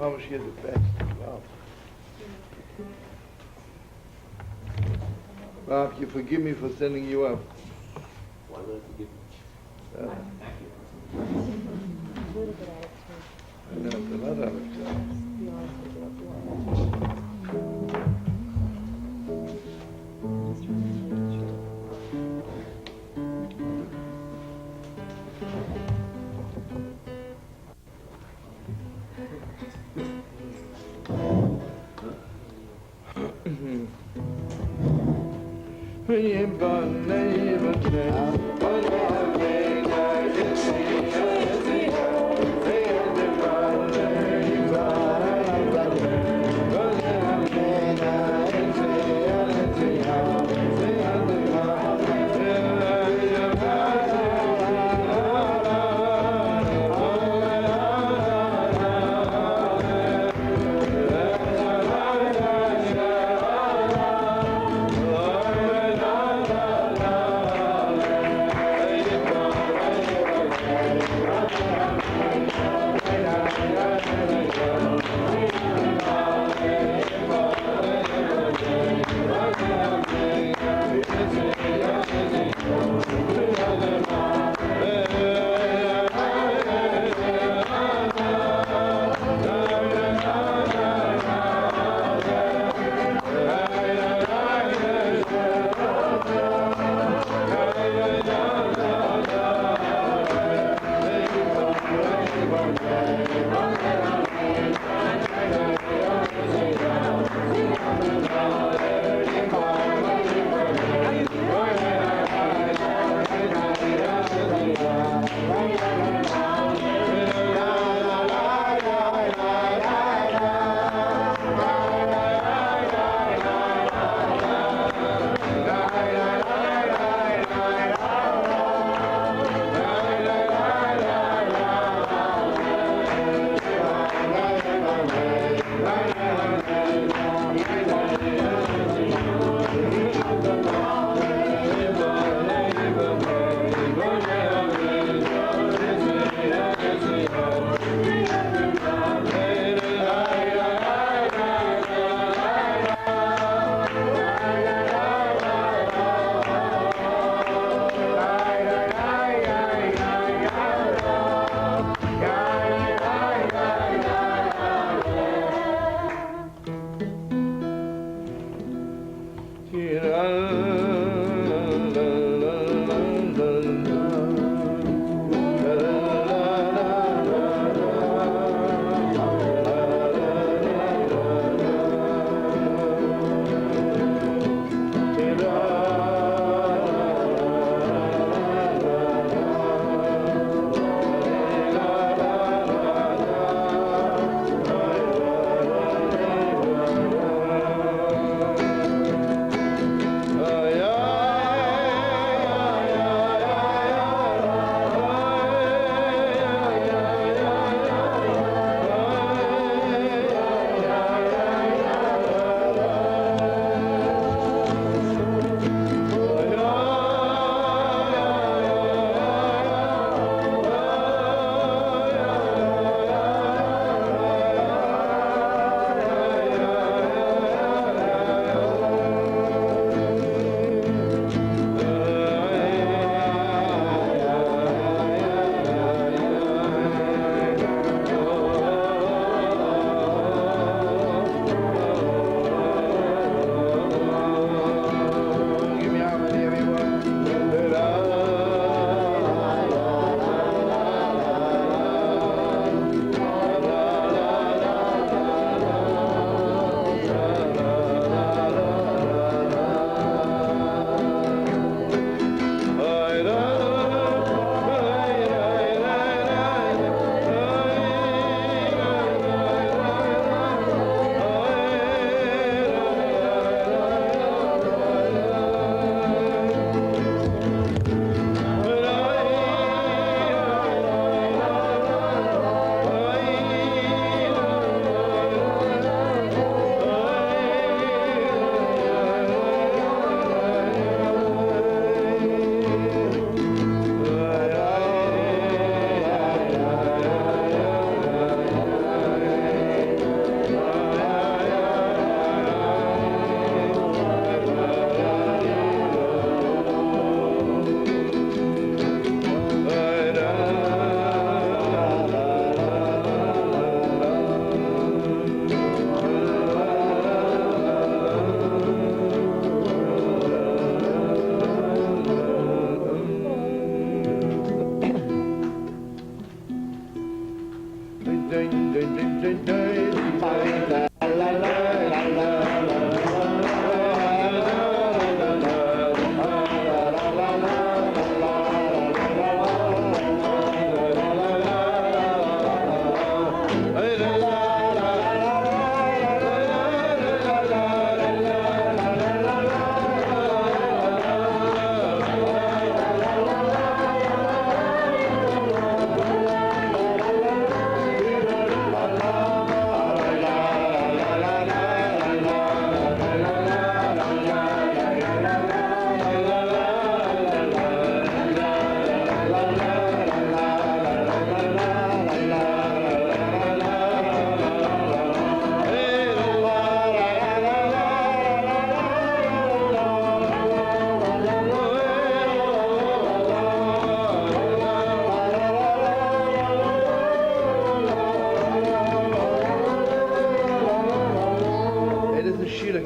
Mama's here the best. Wow. Bob, you forgive me for sending you up. Why would I forgive you? Thank you. I know, it's a lot of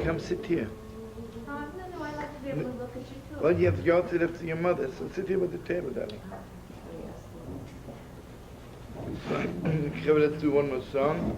Come sit here. No, I'd like to be able to look at you too. Well, you have to go to live to your mother, so sit here with the table, darling. Okay, let's do one more song.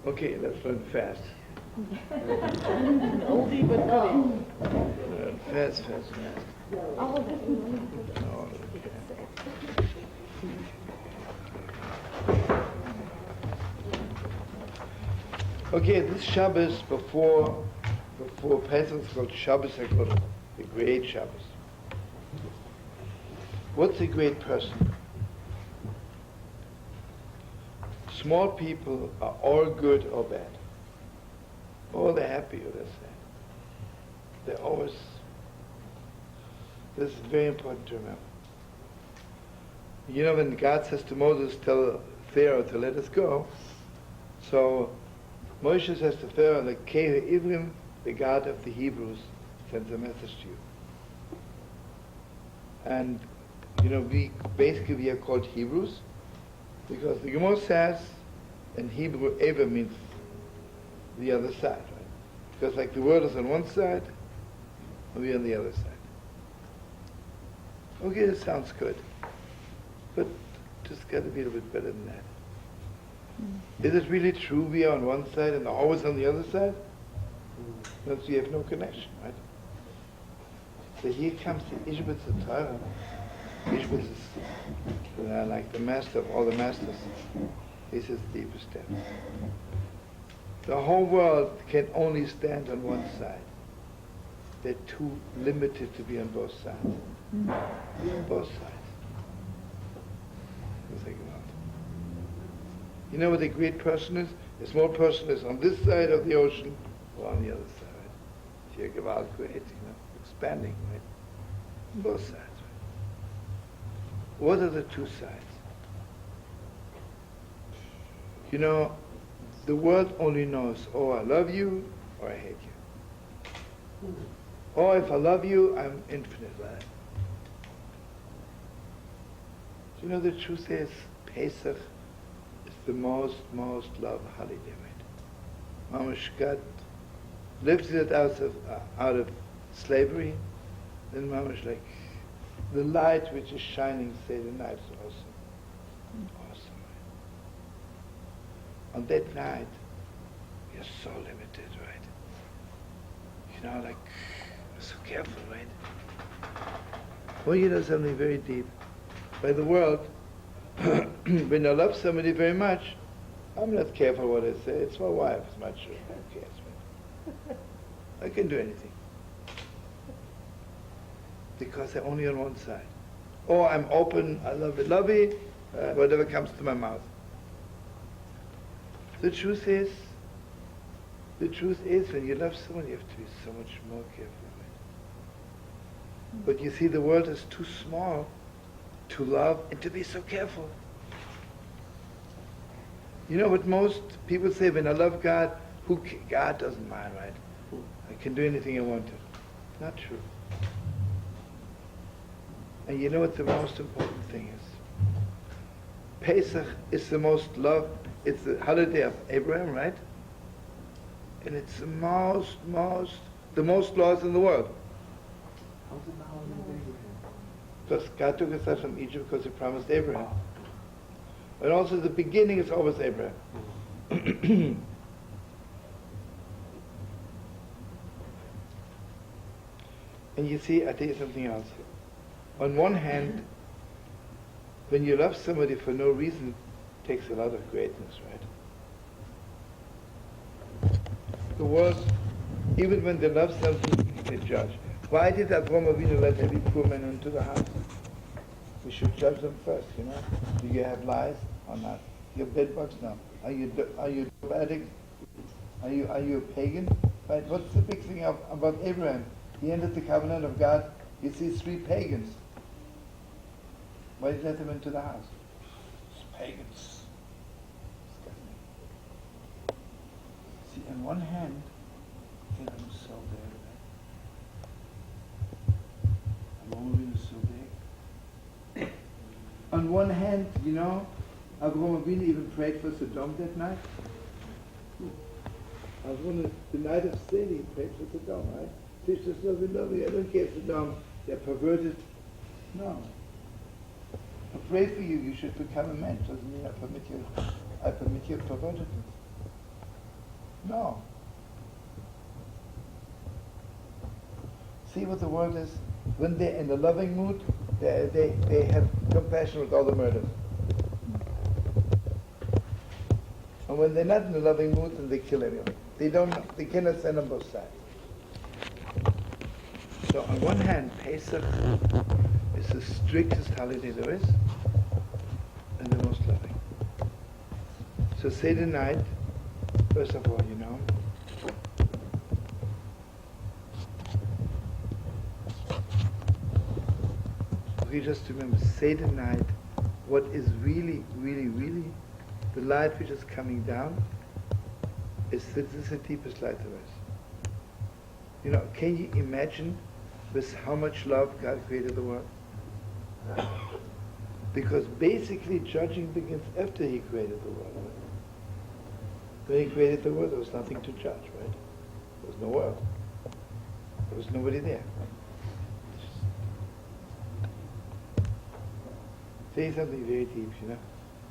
Okay, let's learn fast. Oldie but goodie. Fast. All of it. Oh, okay, this Shabbos before Pesach is called Shabbat HaGadol, the great Shabbos. What's a great person? Small people are all good or bad. Or they're happy or they're sad. They're always, this is very important to remember. You know, when God says to Moses, tell Pharaoh to let us go, so Moshe says to Pharaoh, the Kehu Ivrim, the God of the Hebrews, sends a message to you. And, you know, we are called Hebrews, because the Gemara says, in Hebrew, Ever means the other side, right? Because like the word is on one side, and we're on the other side. Okay, this sounds good. But just got to be a little bit better than that. Is it really true we are on one side and always on the other side? Because we have no connection, right? So here comes the Ishbitzer Torah. Ishbitzer is like the master of all the masters. This is the deepest step. The whole world can only stand on one side. They're too limited to be on both sides. Be on both sides. Think about it. You know what a great person is? A small person is on this side of the ocean or on the other side. If you're about great, you know, expanding, right? On both sides. Right? What are the two sides? You know, the world only knows, oh, I love you, or I hate you. Or if I love you, I'm infinite, right? You know, the truth is, Pesach is the most loved holiday, right? Mamash God lifted it out of slavery, then Mamash, like, the light which is shining, say, the night is awesome. Awesome, right? On that night, you're so limited, right? You know, like, so careful, right? Well, you know something very deep. By the world, when I love somebody very much, I'm not careful what I say. It's my wife, it's my children. Who cares, right? I can do anything. Because they're only on one side. Or I'm open, I love it, lovey, whatever comes to my mouth. The truth is, when you love someone, you have to be so much more careful. Right? But you see, the world is too small to love and to be so careful. You know what most people say, when I love God, God doesn't mind, right? I can do anything I want to. Not true. And you know what the most important thing is? Pesach is the most loved, it's the holiday of Abraham, right? And it's the most laws in the world. How's it the holiday of Abraham? Because God took us out from Egypt because he promised Abraham. And also the beginning is always Abraham. And you see, I tell you something else. On one hand, when you love somebody for no reason, it takes a lot of greatness, right? The world, even when they love something, they judge. Why did Avraham Avinu let every poor man into the house? We should judge them first, you know. Do you have lies or not? Do you have bed bugs? No. Are you a addict? Are you a pagan? Right? What's the big thing about Abraham? He entered the covenant of God. He sees 3 pagans. Why did he let them into the house? It's pagans. See, on one hand, I'm so bad. Avraham Avinu is so big. On one hand, you know, Avraham Avinu even prayed for Sodom that night. The night of Seder, he prayed for Sodom, right? Sisters, love you. I don't care for Sodom. They're perverted. No. I pray for you. You should become a man. Doesn't mean I permit you perverted. No. See what the world is? When they're in a loving mood, they have compassion with all the murders. And when they're not in a loving mood, then they kill everyone. They cannot stand on both sides. So on one hand, Pesach is the strictest holiday there is, and the most loving. So Seder night, first of all, you know, we just remember Seder night, what is really the light which is coming down is the deepest light there is. You know, can you imagine with how much love God created the world? Because basically judging begins after he created the world. When he created the world, there was nothing to judge, right? There was no world. There was nobody there. Say something very deep, you know.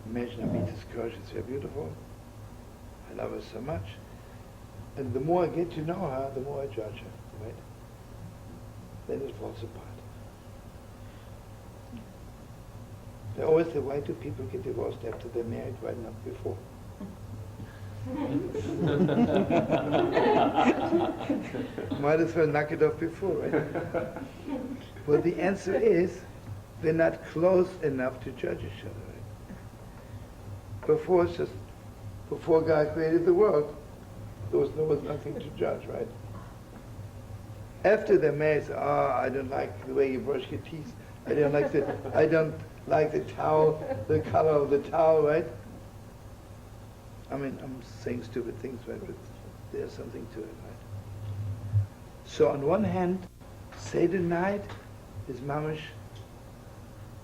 Imagine I meet this girl, she's very beautiful. I love her so much. And the more I get to know her, the more I judge her, right? Then it falls apart. They always say, why do people get divorced after they're married? Why not before? Might as well knock it off before, right? Well, the answer is, they're not close enough to judge each other, right? Before God created the world, there was nothing to judge, right? After they're married, I don't like the way you brush your teeth. I don't like the towel, the color of the towel, right? I mean, I'm saying stupid things, right? But there's something to it, right? So on one hand, Seder night is mamash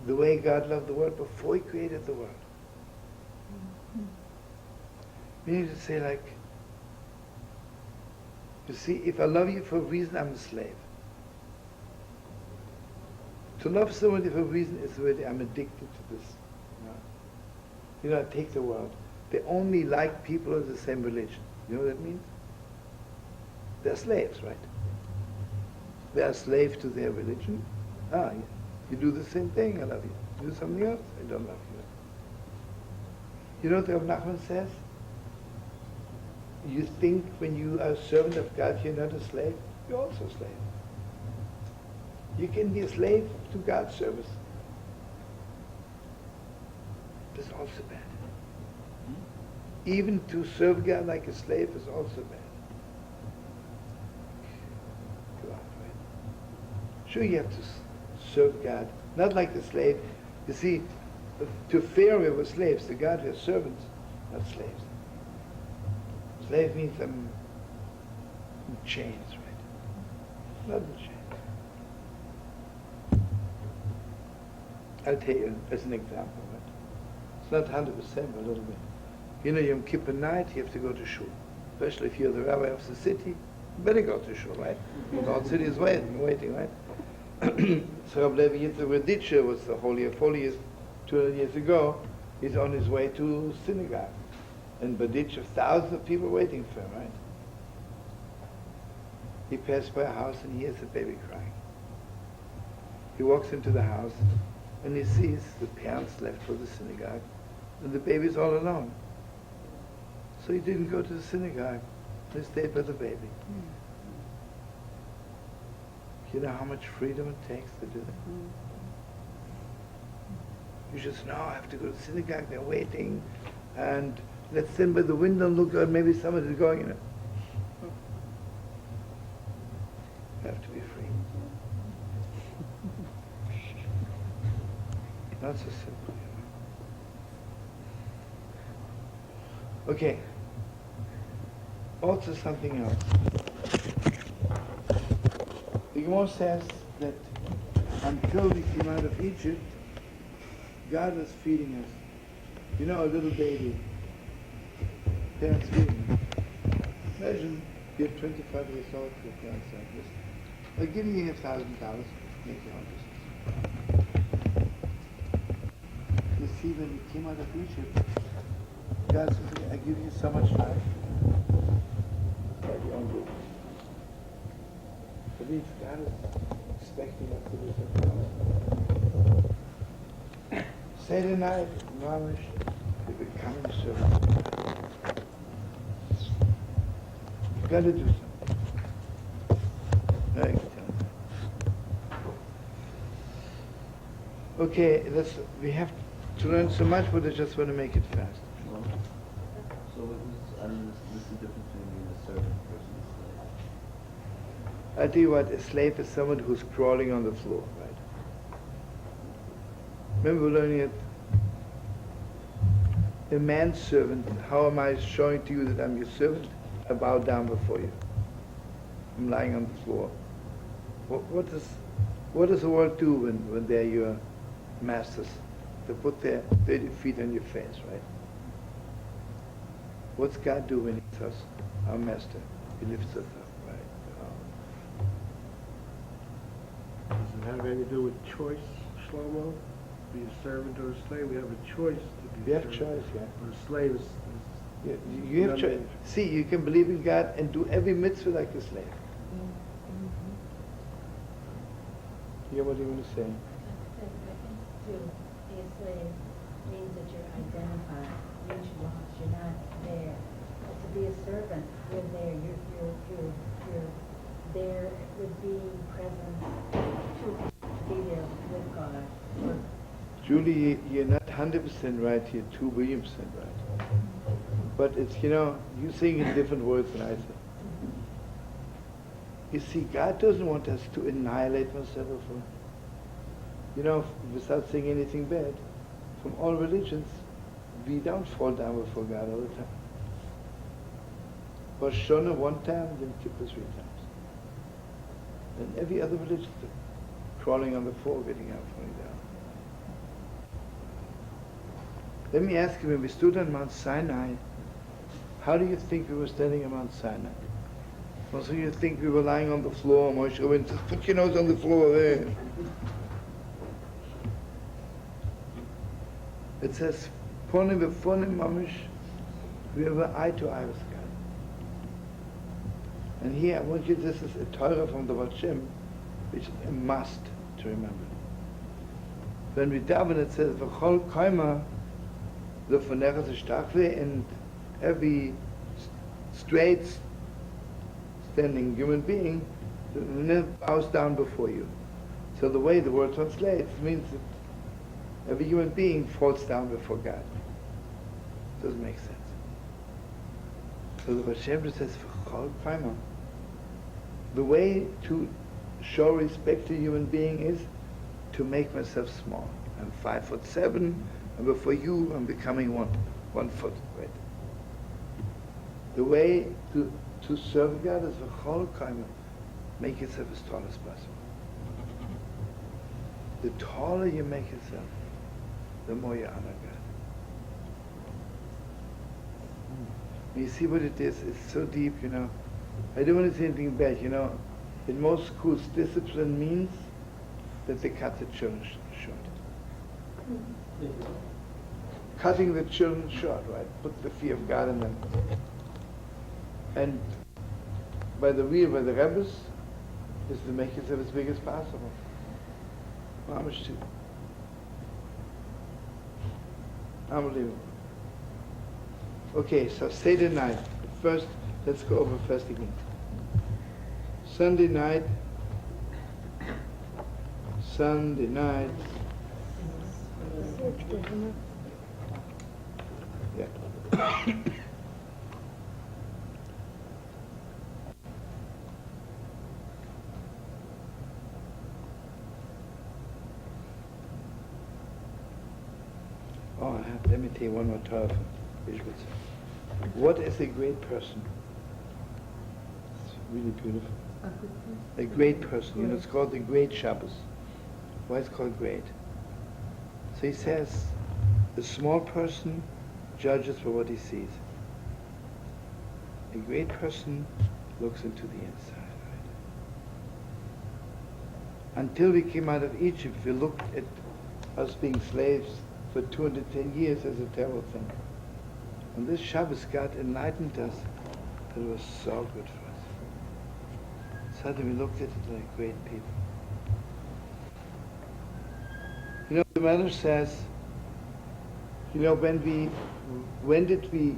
the way God loved the world before He created the world. Meaning to say, like, you see, if I love you for a reason, I'm a slave. To love somebody for a reason is already, I'm addicted to this. You know, take the world. They only like people of the same religion. You know what that means? They're slaves, right? They are slaves to their religion. You do the same thing, I love you. You do something else, I don't love you. You know what Reb Nachman says? You think when you are a servant of God, you're not a slave? You're also a slave. You can be a slave to God's service. That's also bad. Even to serve God like a slave is also bad. Go on, right? Sure, you have to serve God, not like the slave. You see, to Pharaoh were slaves, to God were servants, not slaves. Slave means I'm in chains, right? Not in chains. I'll tell you as an example, right? It's not 100%, but a little bit. You know, Yom Kippur night, you have to go to shul. Especially if you're the rabbi of the city, you better go to shul, right? The whole city is waiting, right? So Reb Levi Yitzchok berditchev was the Holy of Holies 200 years ago. He's on his way to synagogue. And berditchev, thousands of people waiting for him, right? He passed by a house and he hears a baby crying. He walks into the house and he sees the parents left for the synagogue and the baby's all alone. So he didn't go to the synagogue. He stayed by the baby. You know how much freedom it takes to do that? You just know, I have to go to the synagogue, they're waiting, and let's stand by the window and look out, maybe somebody's going, you know. You have to be free. Not so simple, you know. Okay. Also something else. The Gemara says that until we came out of Egypt, God was feeding us. You know, a little baby, parents feeding him. Imagine you're 25 years old, your parents like this. They're giving you $1,000, make your own business. You see, when you came out of Egypt, God says, I give you so much life. Start your own business. That means God is expecting us to do something else. Seder night, mamish, you're becoming a servant. You've got to do something. Right. Okay, we have to learn so much, but I just want to make it fast. So what's the difference between a servant versus a slave? I tell you what, a slave is someone who's crawling on the floor, right? Remember learning it? A manservant, how am I showing to you that I'm your servant? I bow down before you. I'm lying on the floor. What does the world do when they're your masters? They put their dirty feet on your face, right? What's God do when He says, our master? He lifts us up, right? Does it have anything to do with choice, Shlomo? Be a servant or a slave? We have a choice to be You a have servant. choice, yeah. But a slave is You have choice. See, you can believe in God and do every mitzvah like a slave. Yeah, what do you want to say? To be a slave means that you're identified. You're not there. But to be a servant, you're there. You're there with being present to be there with God. Julie, you're not 100% right here, 2 billion% right. But it's, you know, you saying in different words than I say. You see, God doesn't want us to annihilate ourselves. You know, without saying anything bad, from all religions, we don't fall down before God all the time. Rosh Hashanah one time, Yom Kippur 3 times. And every other religion, crawling on the floor, getting up, falling down. Let me ask you, when we stood on Mount Sinai, how do you think we were standing on Mount Sinai? Also, you think we were lying on the floor, Moshe went, just put your nose on the floor there. It says, Ponim v'ponim mamish, we were eye to eye with God. And here, I want you, this is a Torah from the Baal Shem, which is a must to remember. When we daven, it says, V'chol kaima, l'fanecha z'shtachve, and every straight standing human being bows down before you. So the way the word translates means that every human being falls down before God. Doesn't make sense. So the Baal Shem says, V'chol kaima. The way to show respect to a human being is to make myself small. I'm 5'7", and before you, I'm becoming one foot. Right? The way to serve God is v'chol kaima, make yourself as tall as possible. The taller you make yourself, the more you honor God. You see what it is? It's so deep, you know. I don't want to say anything bad, you know. In most schools, discipline means that they cut the children short. Cutting the children short, right? Put the fear of God in them. And by the Rebbes, is to make yourself as big as possible. Mamish too. Unbelievable. Okay, so Seder night. First, let's go over first again. Sunday night. Yeah. Let me tell you one more Torah from Ishbitzer. What is a great person? It's really beautiful. A great person. You know, it's called the Great Shabbos. Why is it called great? So he says, the small person judges for what he sees. A great person looks into the inside. Right? Until we came out of Egypt, we looked at us being slaves for 210 years as a terrible thing. And this Shabbos, God enlightened us that it was so good for us. Suddenly we looked at it like great people. You know, the Medrash says, you know, when did we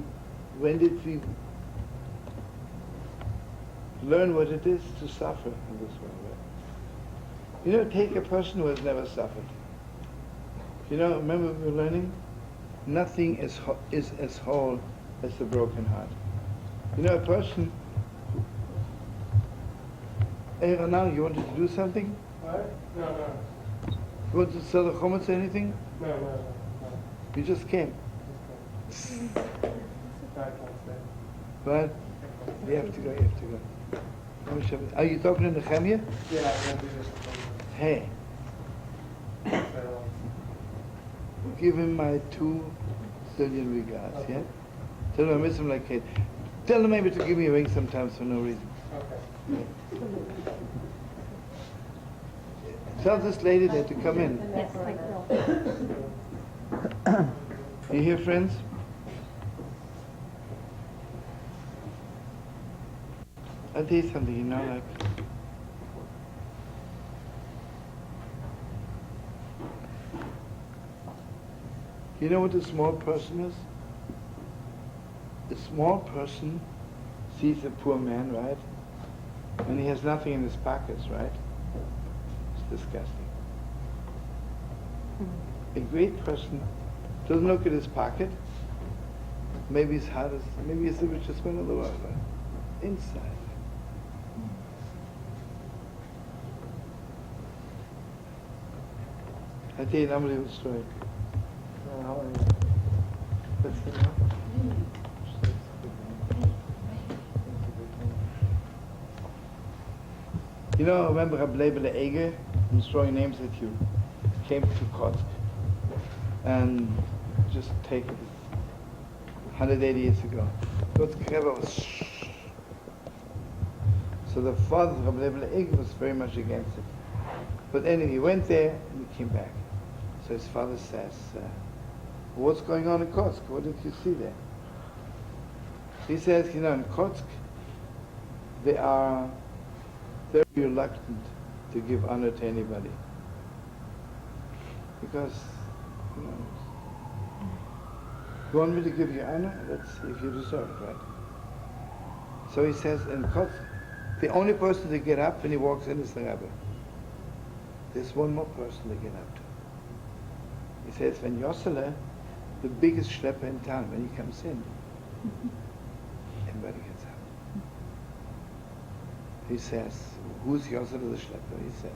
learn what it is to suffer in this world? Right? You know, take a person who has never suffered. You know, remember we were learning? Nothing is as whole as the broken heart. You know, a person... Hey, now you wanted to do something? What? No. You wanted to sell the Chametz or anything? No. You just came. I can't stay. But you have to go. Are you talking to Nehemiah? Yeah, I can't do this. Hey, give him my 2 zillion regards, Okay. yeah? Tell him I miss him like Kate. Tell him maybe to give me a ring sometimes for no reason. Okay. Tell this lady there to come in. Yes, I will. You hear, friends? I'll tell you something, you know, like... You know what a small person is? A small person sees a poor man, right? And he has nothing in his pockets, right? It's disgusting. A great person doesn't look at his pocket. Maybe his heart is, maybe he's the richest man in the world, right? Inside. I'll tell you an unbelievable story. How are you? What's the name? You know, remember Leibele Eiger? I'm throwing names at you. Came to Kotzker. And just take it 180 years ago. Kotzker was so the father of Leibele Eiger was very much against it. But anyway, he went there and he came back. So his father says, what's going on in Kotzker? What did you see there? He says, you know, in Kotzker, they are very reluctant to give honor to anybody. Because, you know, you want me to give you honor? Let's see if you deserve it, right? So he says, in Kotzker, the only person to get up when he walks in is the Rebbe. There's one more person to get up to. He says, when Yossele, the biggest schlepper in town, when he comes in, everybody gets up. He says, who's Yossele the schlepper? He says,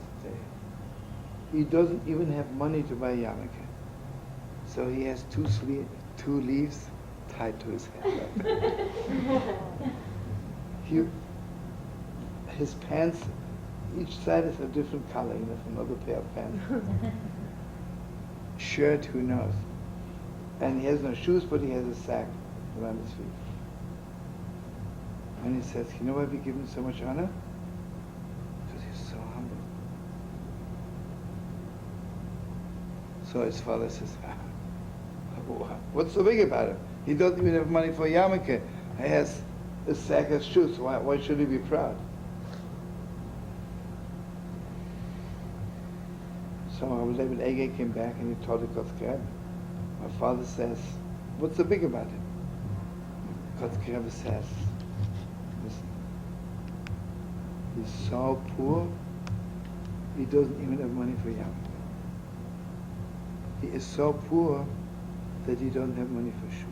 he doesn't even have money to buy a yarmulke. So he has two leaves tied to his head. His pants, each side is a different color, you know, from another pair of pants. Shirt, who knows? And he has no shoes, but he has a sack around his feet. And he says, you know why we give him so much honor? Because he's so humble. So his father says, what's so big about him? He doesn't even have money for a yarmulke. He has a sack of shoes. Why should he be proud? So Leibele Eiger came back and he told the Kotzker. My father says, what's so big about him? Kotzker says, listen, he's so poor, he doesn't even have money for yarmulke. He is so poor that he doesn't have money for shoes.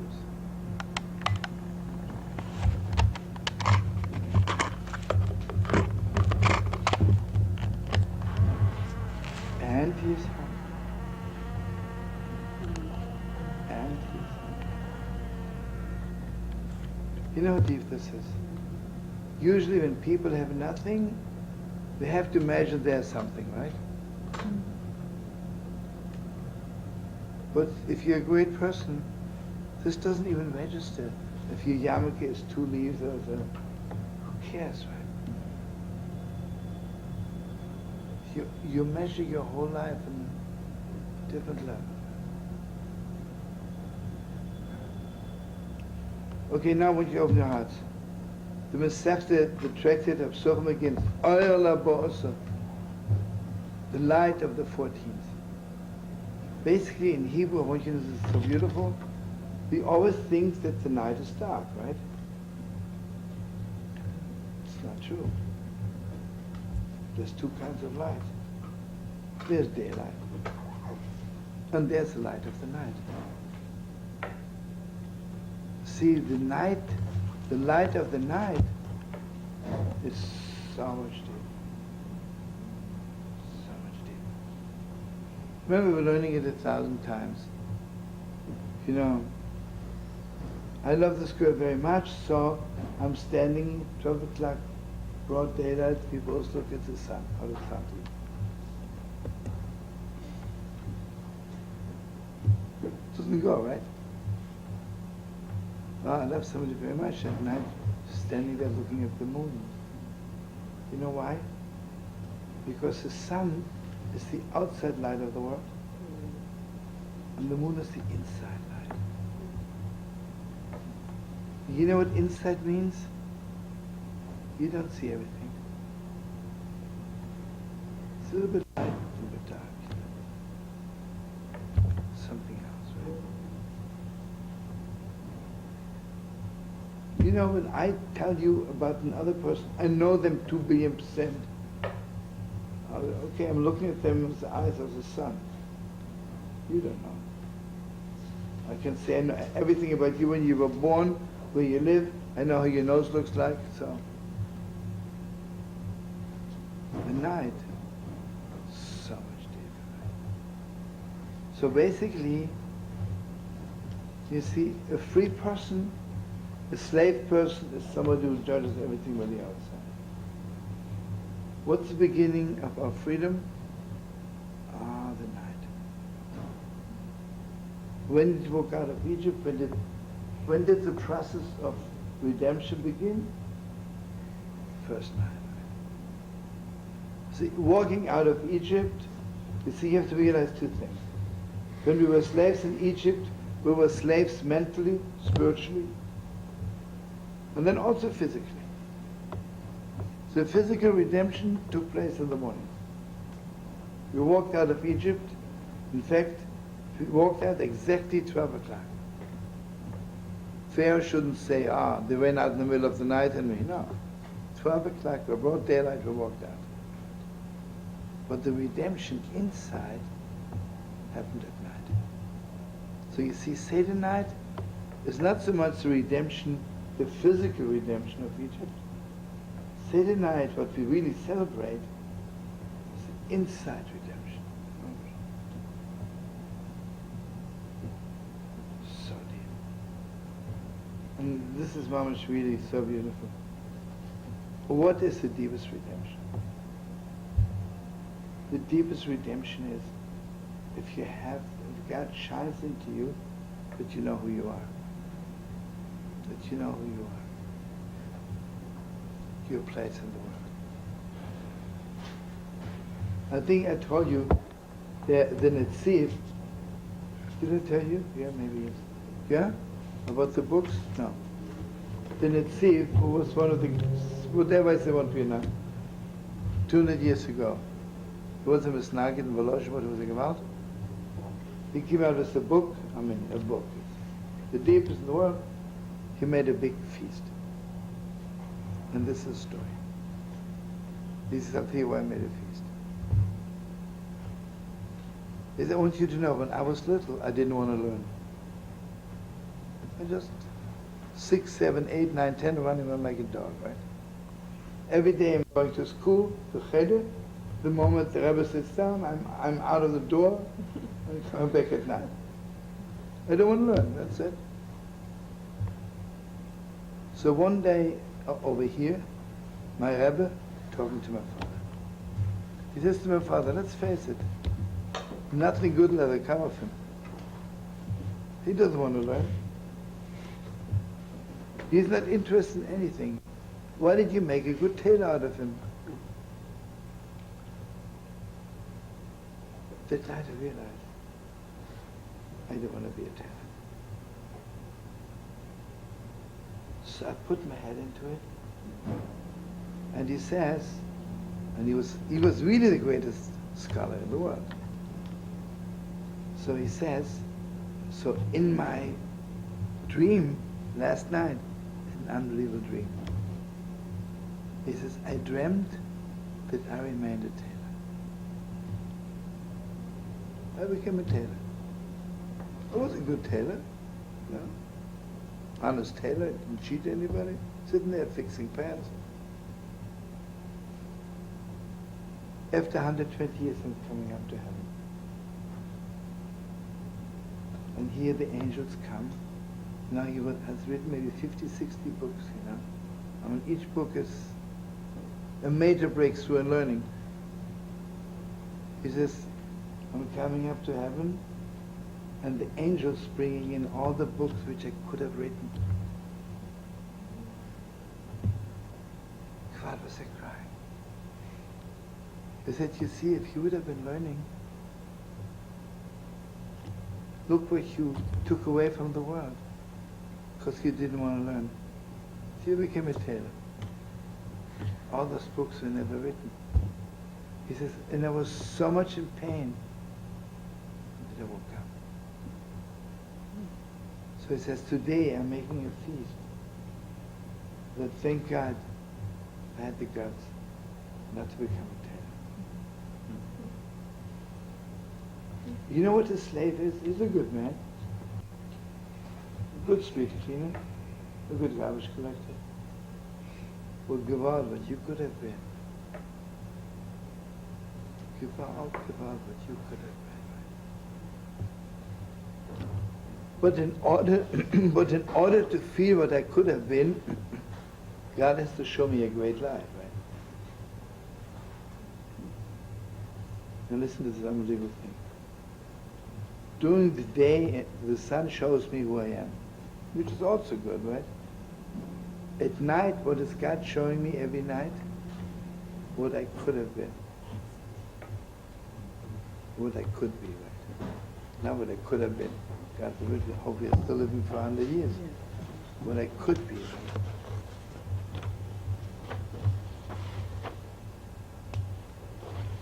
And he is hungry. And he is hungry. You know how deep this is? Usually when people have nothing, they have to imagine there's something, right? But if you're a great person, this doesn't even register. If your yarmulke is 2 leaves or who cares, right? You measure your whole life in a different level. Okay, now I want you to open your hearts. The Masechta, the tractate of Psuchim begins, Oyer LaBo'asa, the light of the 14th. Basically, in Hebrew, I want you to know this is so beautiful. We always think that the night is dark, right? It's not true. There's 2 kinds of light. There's daylight, and there's the light of the night. See, the light of the night is so much deeper. So much deeper. Remember, we're learning it 1,000 times. You know, I love this girl very much, so I'm standing 12 o'clock, broad daylight, we both look at the sun. How does sun do? Doesn't go, right? Well, I love somebody very much at night, standing there looking at the moon. You know why? Because the sun is the outside light of the world, and the moon is the inside light. You know what inside means? You don't see everything. It's a little bit light, a little bit dark. Something else, right? You know, when I tell you about another person, I know them 2 billion%. Okay, I'm looking at them with the eyes of the sun. You don't know. I can say I know everything about you when you were born, where you live. I know how your nose looks like, so. The night, so much deeper. So basically, you see, a free person, a slave person is somebody who judges everything by the outside. What's the beginning of our freedom? Ah, the night. When did we walk out of Egypt? When did the process of redemption begin? First night. See, walking out of Egypt, you see, you have to realize two things. When we were slaves in Egypt, we were slaves mentally, spiritually, and then also physically. So physical redemption took place in the morning. We walked out of Egypt. In fact, we walked out exactly 12 o'clock. Pharaoh shouldn't say, they went out in the middle of the night and we, no. 12 o'clock, by broad daylight, we walked out. But the redemption inside happened at night. So you see, Seder night is not so much the redemption, the physical redemption of Egypt. Seder night, what we really celebrate, is the inside redemption. So deep. And this is mamash really so beautiful. What is the deepest redemption? The deepest redemption is if God shines into you, that you know who you are. That you know who you are. Your place in the world. I think I told you the Netziv. Did I tell you? Yeah, maybe yes. Yeah? About the books? No. The Netziv, who was one of the, whatever I say want to be now, 200 years ago. He was a Misnagid in Volozh, what was he about? He came out with a book, a book. The deepest in the world. He made a big feast. And this is the story. This is, I'll tell you why I made a feast. Is I want you to know, when I was little, I didn't want to learn. I just 6, 7, 8, 9, 10 running around like a dog, right? Every day I'm going to school, to Cheder. The moment the Rebbe sits down, I'm out of the door and come back at night. I don't want to learn, that's it. So one day, over here, my Rebbe talking to my father. He says to my father, let's face it, nothing good will ever come of him. He doesn't want to learn. He's not interested in anything. Why did you make a good tailor out of him? That night I realized I don't want to be a tailor. So I put my head into it. And he says, and he was really the greatest scholar in the world. So he says, so in my dream last night, an unbelievable dream, he says, I dreamt that I remained a tailor. I became a tailor. I was a good tailor, no? Honest tailor, didn't cheat anybody, sitting there fixing pants. After 120 years, I'm coming up to heaven. And here the angels come. Now he has written maybe 50, 60 books, you know. I mean, each book is a major breakthrough in learning. He says, I'm coming up to heaven, and the angels bringing in all the books which I could have written. God, was I crying. He said, you see, if you would have been learning, look what you took away from the world, because you didn't want to learn. So you became a tailor. All those books were never written. He says, and I was so much in pain that I woke up. So he says, today I'm making a feast that, thank God, I had the guts not to become a tailor. You know what a slave is? He's a good man. A good street cleaner. A good garbage collector. Well, Gewalt, what you could have been. Gewalt, what you could have been. But in order to feel what I could have been, God has to show me a great life, right? Now listen to this unbelievable thing. During the day, the sun shows me who I am, which is also good, right? At night, what is God showing me every night? What I could have been. What I could be, right? Not what I could have been. God forbid, hope we are still living for 100 years. What I could be.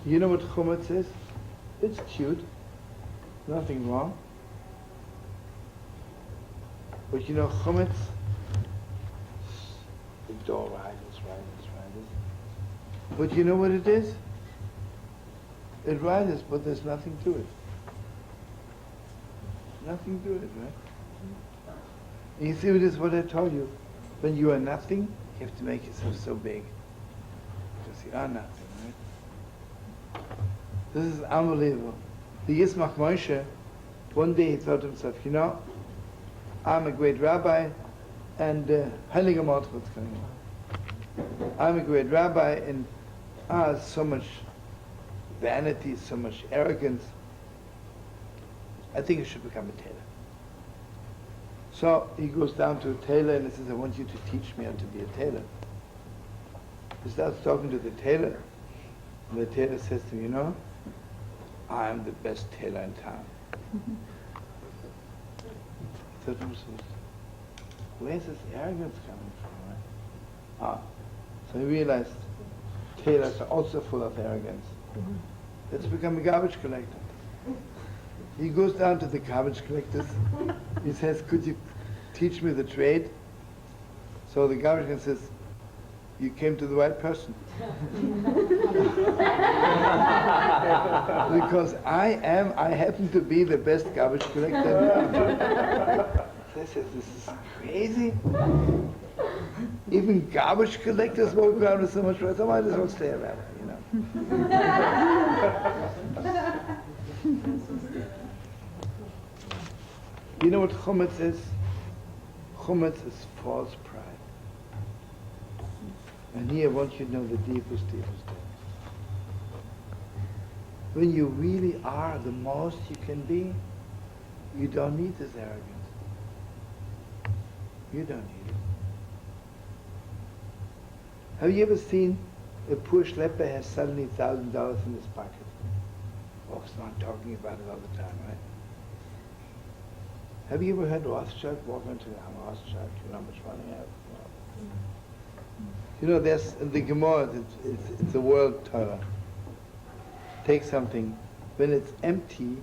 You know what Chametz is? It's cute. Nothing wrong. But you know Chametz, the door rises. But you know what it is? It rises, but there's nothing to it. Nothing to it, right? And you see, it is what I told you. When you are nothing, you have to make yourself so big. Because you are nothing, right? This is unbelievable. The Yismach Moshe, one day he thought to himself, you know, I'm a great rabbi, and Heiliger Mordech's coming. I'm a great rabbi, and so much vanity, so much arrogance. I think I should become a tailor. So he goes down to a tailor and he says, I want you to teach me how to be a tailor. He starts talking to the tailor, and the tailor says to him, you know, I am the best tailor in town. He thought to himself, where's this arrogance coming from? Right? So he realized tailors are also full of arrogance. Let's become a garbage collector. He goes down to the garbage collectors. He says, could you teach me the trade? So the garbage collector says, you came to the right person. Because I happen to be the best garbage collector. They said, this is crazy. Even garbage collectors walk around with so much rights. I might as well stay around, you know. You know what Chametz is? Chametz is false pride. And here I want you to know the deepest thing. When you really are the most you can be, you don't need this arrogance. You don't need it. Have you ever seen a poor schlepper has suddenly $1,000 in his pocket? Folks not talking about it all the time, right? Have you ever heard Rothschild walk into Rothschild? You know how much money I have? You know, there's in the Gemara, it's a world Torah. Take something, when it's empty,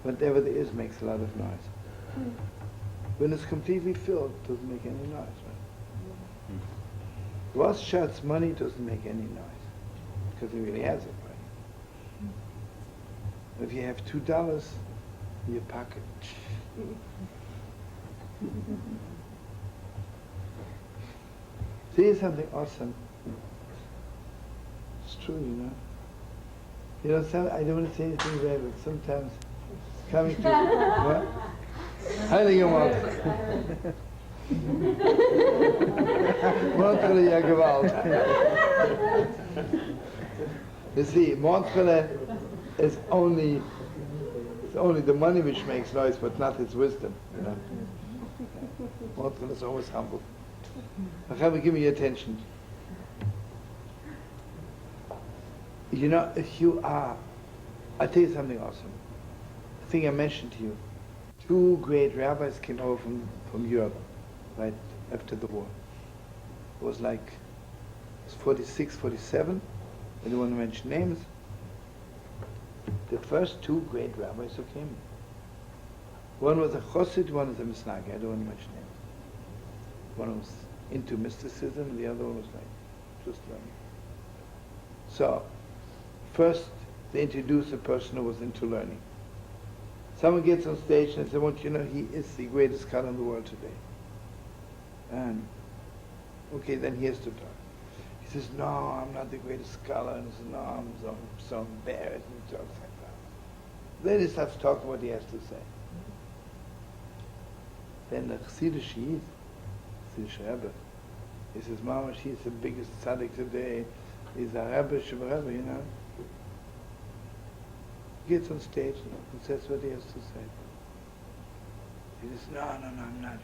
whatever there is makes a lot of noise. When it's completely filled, it doesn't make any noise, right? Rothschild's money doesn't make any noise, because he really has it, right? If you have $2 in your pocket, see something awesome. It's true, you know. You know, I don't want to say anything bad, but sometimes coming to what? Heilige Mord. Mordchele ja Gewalt. You see, Mordchele is only the money which makes noise, but not its wisdom. You know, Mordchele is always humble. Rabbi, give me your attention. You know, if you are, I'll tell you something awesome. I think I mentioned to you, 2 great rabbis came over from Europe, right after the war. It was like, it was 46, 47. I don't want to mention names. The first 2 great rabbis who came. One was a Chassid, one was a Misnagi. I don't want to mention names. One was into mysticism, and the other one was like, just learning. So, first, they introduce a person who was into learning. Someone gets on stage and says, I want you to know he is the greatest scholar in the world today. And, okay, then he has to talk. He says, no, I'm not the greatest scholar. And he says, no, I'm so embarrassed. And he talks like that. Then he starts talking what he has to say. Then the Chassidish Rebbe, he says, Mama, she's the biggest tzaddik today. He's a Rebbe, you know. He gets on stage and says what he has to say. He says, no, I'm not.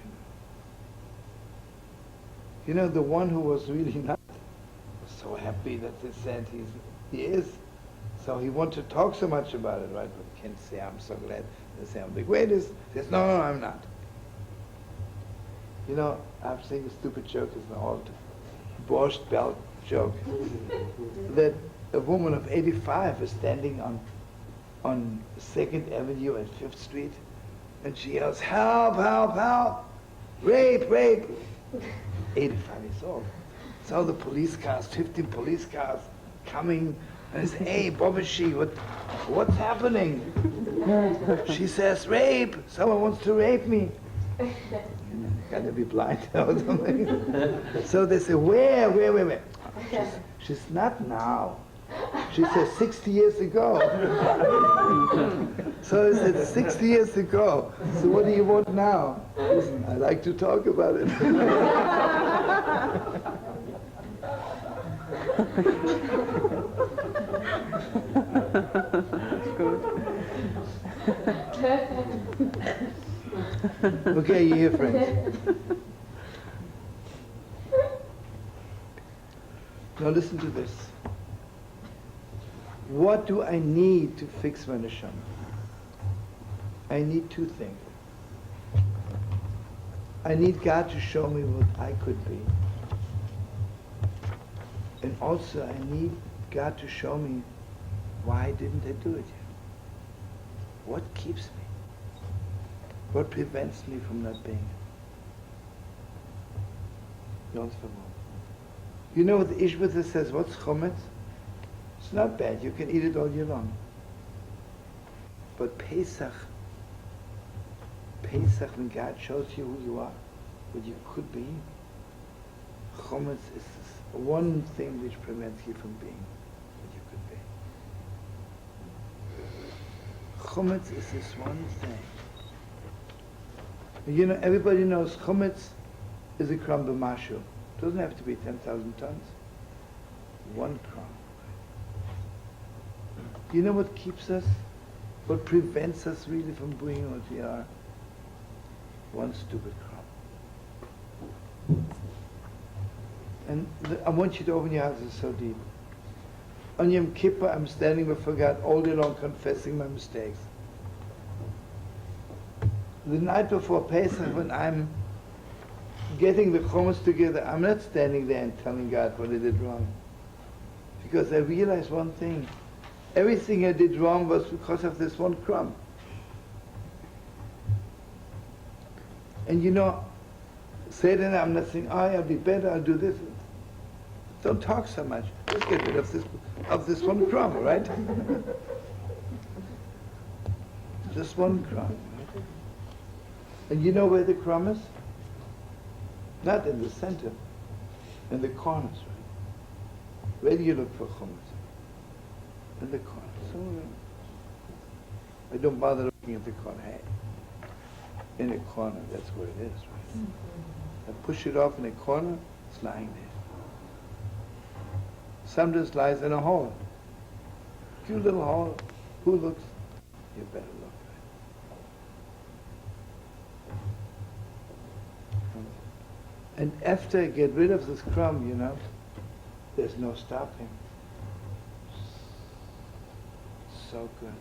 You know, the one who was really not was so happy that they said he is. So he wanted to talk so much about it, right? But he can't say, I'm so glad. They say, I'm the greatest. He says, no, I'm not. You know, I'm saying a stupid joke. It's an old Borscht Belt joke. That a woman of 85 is standing on 2nd Avenue and 5th Street, and she yells, help, help, help, rape, rape. 85 years old. So the police cars, 15 police cars coming, and they say, hey, Bobashi, what's happening? She says, rape, someone wants to rape me. Got to be blind or something. So they say, where? She's not now. She says 60 years ago. So I said 60 years ago. So what do you want now? Listen, I like to talk about it. Okay, you hear, friends. Now listen to this. What do I need to fix my neshama? I need two things. I need God to show me what I could be. And also I need God to show me why didn't I do it yet? What keeps me? What prevents me from not being it? You know what the Ishbitzer says, what's Chametz? It's not bad, you can eat it all year long. But Pesach, when God shows you who you are, what you could be, Chametz is this one thing which prevents you from being what you could be. Chametz is this one thing. You know, everybody knows Chametz is a crumb b'mashu. It doesn't have to be 10,000 tons. One crumb. You know what keeps us? What prevents us really from being what we are? One stupid crumb. And I want you to open your hearts, it's so deep. On Yom Kippur, I'm standing before God all day long confessing my mistakes. The night before Pesach, when I'm getting the chomus together, I'm not standing there and telling God what I did wrong. Because I realized one thing. Everything I did wrong was because of this one crumb. And you know, Seder, I'm not saying, I'll be better, I'll do this. Don't talk so much. Let's get rid of this one crumb, right? Just one crumb. Right? And you know where the crumb is? Not in the center, in the corners, right? Where do you look for chometz? In the corner. So I don't bother looking at the corner. Hey, in the corner, that's where it is, right? I push it off in a corner, it's lying there. Some just lies in a hole. Cute little hole. Who looks? You better look. And after I get rid of this crumb, you know, there's no stopping. So good.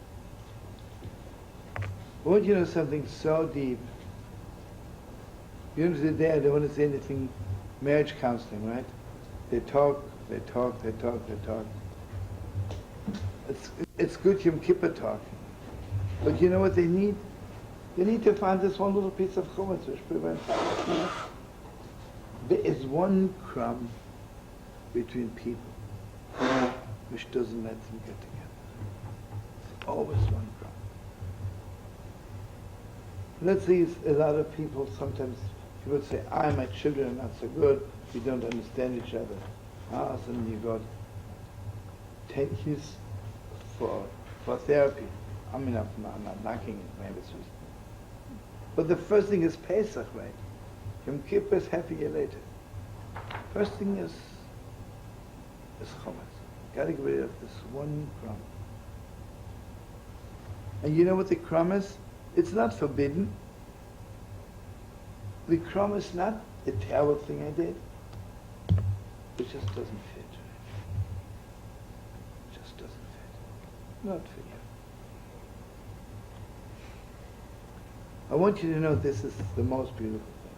I want you to know something so deep. You know, today I don't want to say anything marriage counseling, right? They talk. It's good Yom Kippur talk. But you know what they need? They need to find this one little piece of chometz which prevents it. There is one crumb between people which doesn't let them get together. It's always one crumb. Let's see, a lot of people sometimes, people say, my children are not so good, we don't understand each other. So then you got 10 years for therapy. I mean, I'm not knocking it, maybe it's just. But the first thing is Pesach, right? Yom Kippur is half a year later. First thing is chometz. Got to get rid of this one crumb. And you know what the crumb is? It's not forbidden. The crumb is not a terrible thing I did. It just doesn't fit. It just doesn't fit. Not for you. I want you to know this is the most beautiful thing.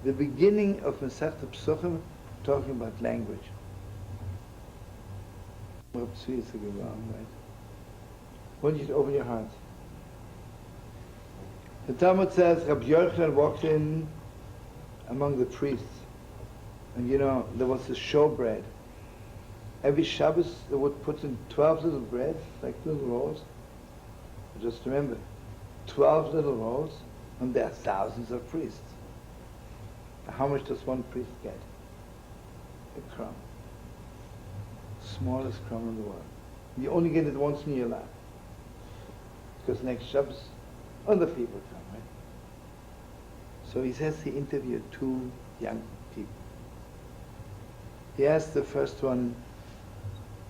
The beginning of Masechet Psuchim talking about language. Right? I want you to open your hearts. The Talmud says Rabbi Yochanan walked in among the priests, and you know there was this showbread. Every Shabbos they would put in 12 little breads, like little rolls. Just remember, 12 little rolls, and there are thousands of priests. How much does one priest get? A crumb. Smallest crumb in the world. You only get it once in your life. Because next Shabbos, other people come, right? So he says he interviewed two young people. He asked the first one,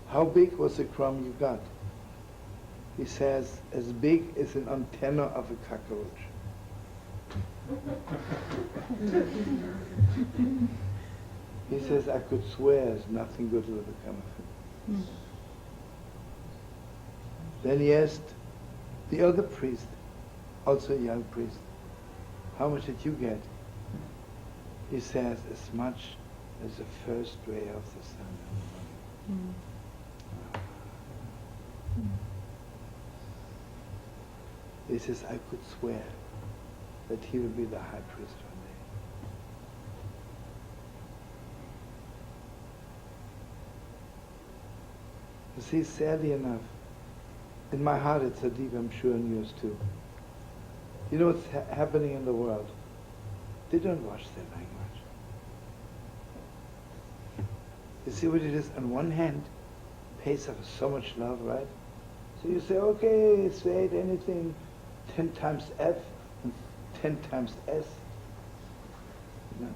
how big was the crumb you got? He says, as big as an antenna of a cockroach. He says, I could swear there's nothing good will ever come of it. Then he asked the other priest, also a young priest, how much did you get? He says, as much as the first ray of the sun. He says, I could swear that he will be the high priest one day. You see, sadly enough, in my heart it's a deep, I'm sure in yours too. You know what's happening in the world? They don't watch their language. You see what it is? On one hand, Pesach is so much love, right? So you say, okay, say it, anything, 10 times F and 10 times S. No.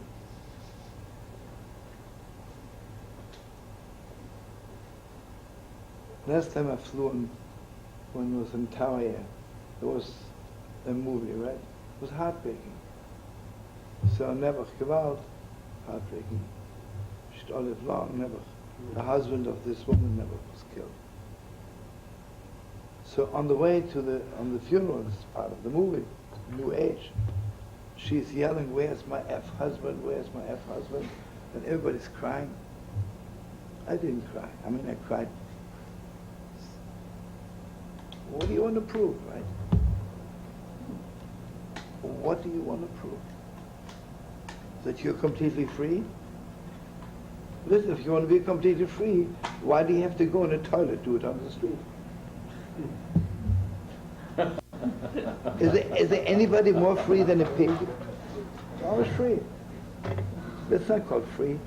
Last time I flew on, when I was in Tower, there was a movie, right? It was heartbreaking. So Nebuch Gewalt, heartbreaking. She'd all live long, Nebuch. The husband of this woman never was killed. So on the way to on the funeral, this is part of the movie, New Age, she's yelling, where's my F-husband, where's my F-husband? And everybody's crying. I didn't cry. I mean, I cried. What do you want to prove, right? What do you want to prove? That you're completely free? Listen, if you want to be completely free, why do you have to go in a toilet, do it on the street? Is there anybody more free than a pig? It's always free. That's not called free.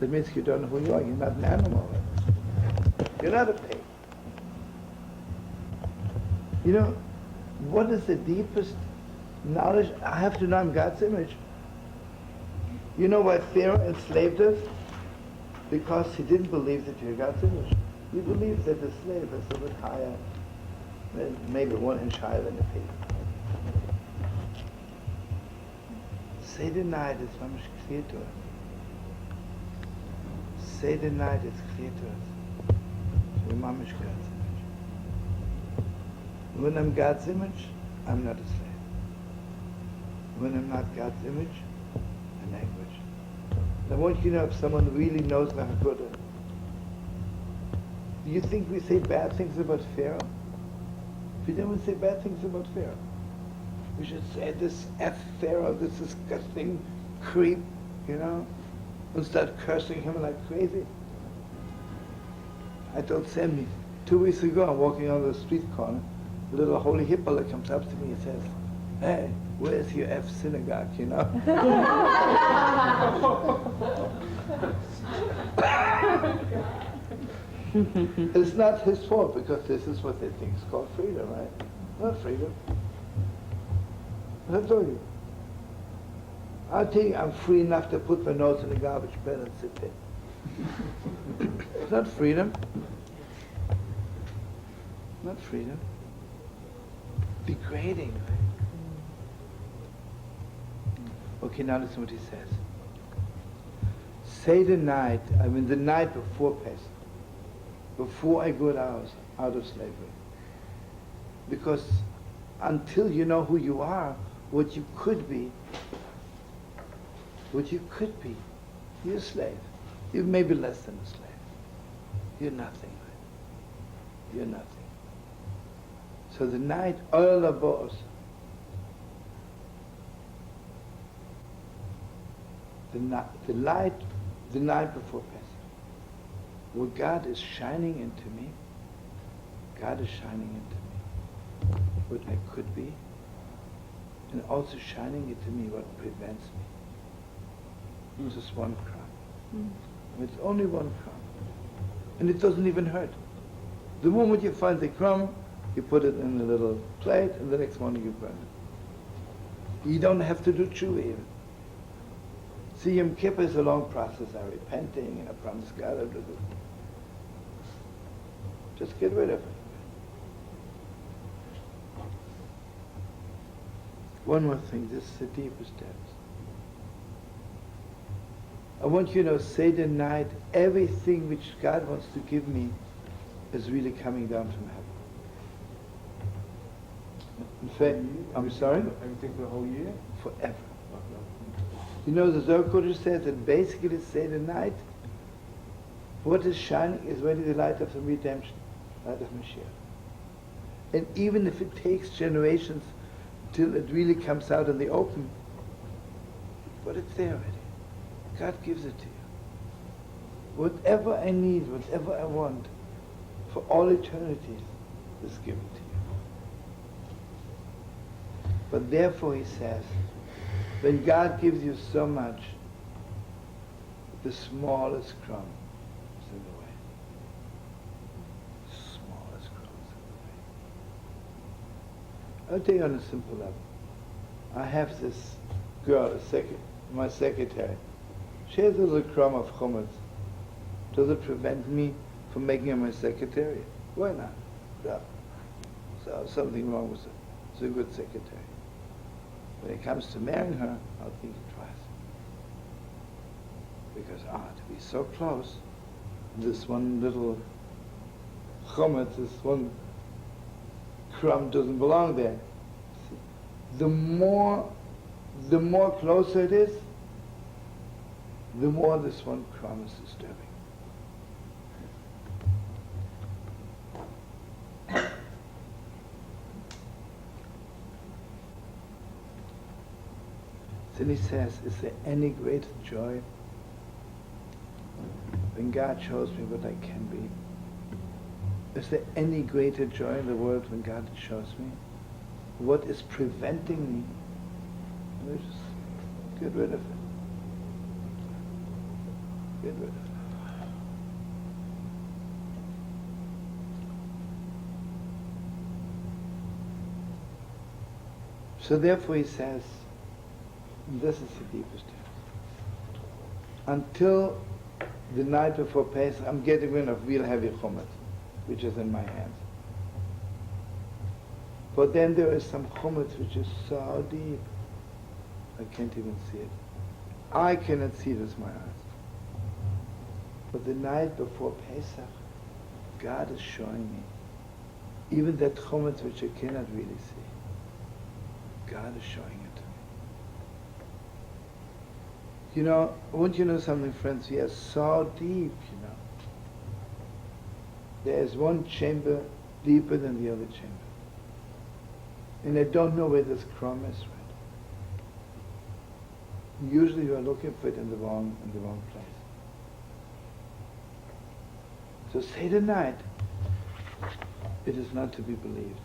That means you don't know who you are. You're not an animal. You're not a pig. You know, what is the deepest knowledge? I have to know I'm God's image. You know why Pharaoh enslaved us? Because he didn't believe that you're God's image. He believed that the slave is a bit higher, maybe 1 inch higher than a pig. Seder night is mamish clear to us. Seder night is clear to us. We're mamish God's image. When I'm God's image, I'm not a slave. When I'm not God's image, a language. I want you to know if someone really knows the Haggadah. Do you think we say bad things about Pharaoh? We don't say bad things about Pharaoh. We should say this F Pharaoh, this disgusting creep, you know, and start cursing him like crazy. I told Sammy, 2 weeks ago, I'm walking on the street corner, a little holy hippolyte comes up to me and says, hey, where's your F synagogue, you know? It's not his fault, because this is what they think is called freedom, right? Not freedom. I told you. I think I'm free enough to put my nose in the garbage bin and sit there. It's not freedom. Not freedom. Degrading. Okay, now listen what he says. Seder night, I mean the night before Pesach, before I go out of slavery. Because until you know who you are, what you could be, you're a slave. You're maybe less than a slave. You're nothing. You're nothing. So the night, all above us, the night before Pesach, where God is shining into me, God is shining into me what I could be, and also shining into me what prevents me. It's just one crumb. It's only one crumb. And it doesn't even hurt. The moment you find the crumb, you put it in a little plate, and the next morning you burn it. You don't have to do tshuva even. See, Yom Kippur is a long process. I'm repenting, and I promise God I'll do this. Just get rid of it. One more thing, this is the deepest depths. I want you to know, Seder night, everything which God wants to give me is really coming down from heaven. In fact, I'm sorry? Everything for the whole year? Forever. You know, the Zohar Kodesh says that basically Seder night, what is shining is really the light of the redemption, light of Mashiach. And even if it takes generations till it really comes out in the open, but it's there already. God gives it to you. Whatever I need, whatever I want, for all eternity is given to you. But therefore, he says, when God gives you so much, the smallest crumb is in the way. The smallest crumb is in the way. I'll tell you on a simple level. I have this girl, my secretary. She has a little crumb of chametz. Does it prevent me from making her my secretary? Why not? No. So something wrong with her. She's a good secretary. When it comes to marrying her, I'll think twice. Because to be so close, this one little chametz, this one crumb doesn't belong there. See, the more closer it is, the more this one crumb is disturbing. Then he says, is there any greater joy when God shows me what I can be? Is there any greater joy in the world when God shows me what is preventing me? And I just get rid of it. Get rid of it. So therefore he says, and this is the deepest depth. Until the night before Pesach, I'm getting rid of real heavy chametz, which is in my hands. But then there is some chametz which is so deep, I can't even see it. I cannot see it with my eyes. But the night before Pesach, God is showing me even that chametz which I cannot really see. God is showing it. You know, won't you know something, friends? We are so deep, you know. There is one chamber deeper than the other chamber. And I don't know where this crumb is, right? Usually you are looking for it in the wrong place. So Seder night, it is not to be believed.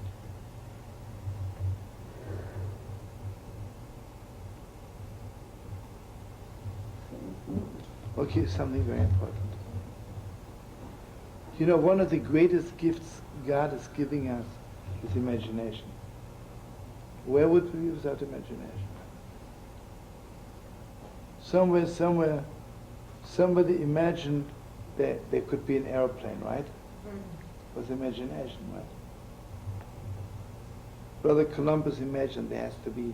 Okay, something very important. You know, one of the greatest gifts God is giving us is imagination. Where would we be without imagination? Somewhere, somebody imagined that there could be an airplane, right? With imagination, right? Brother Columbus imagined there has to be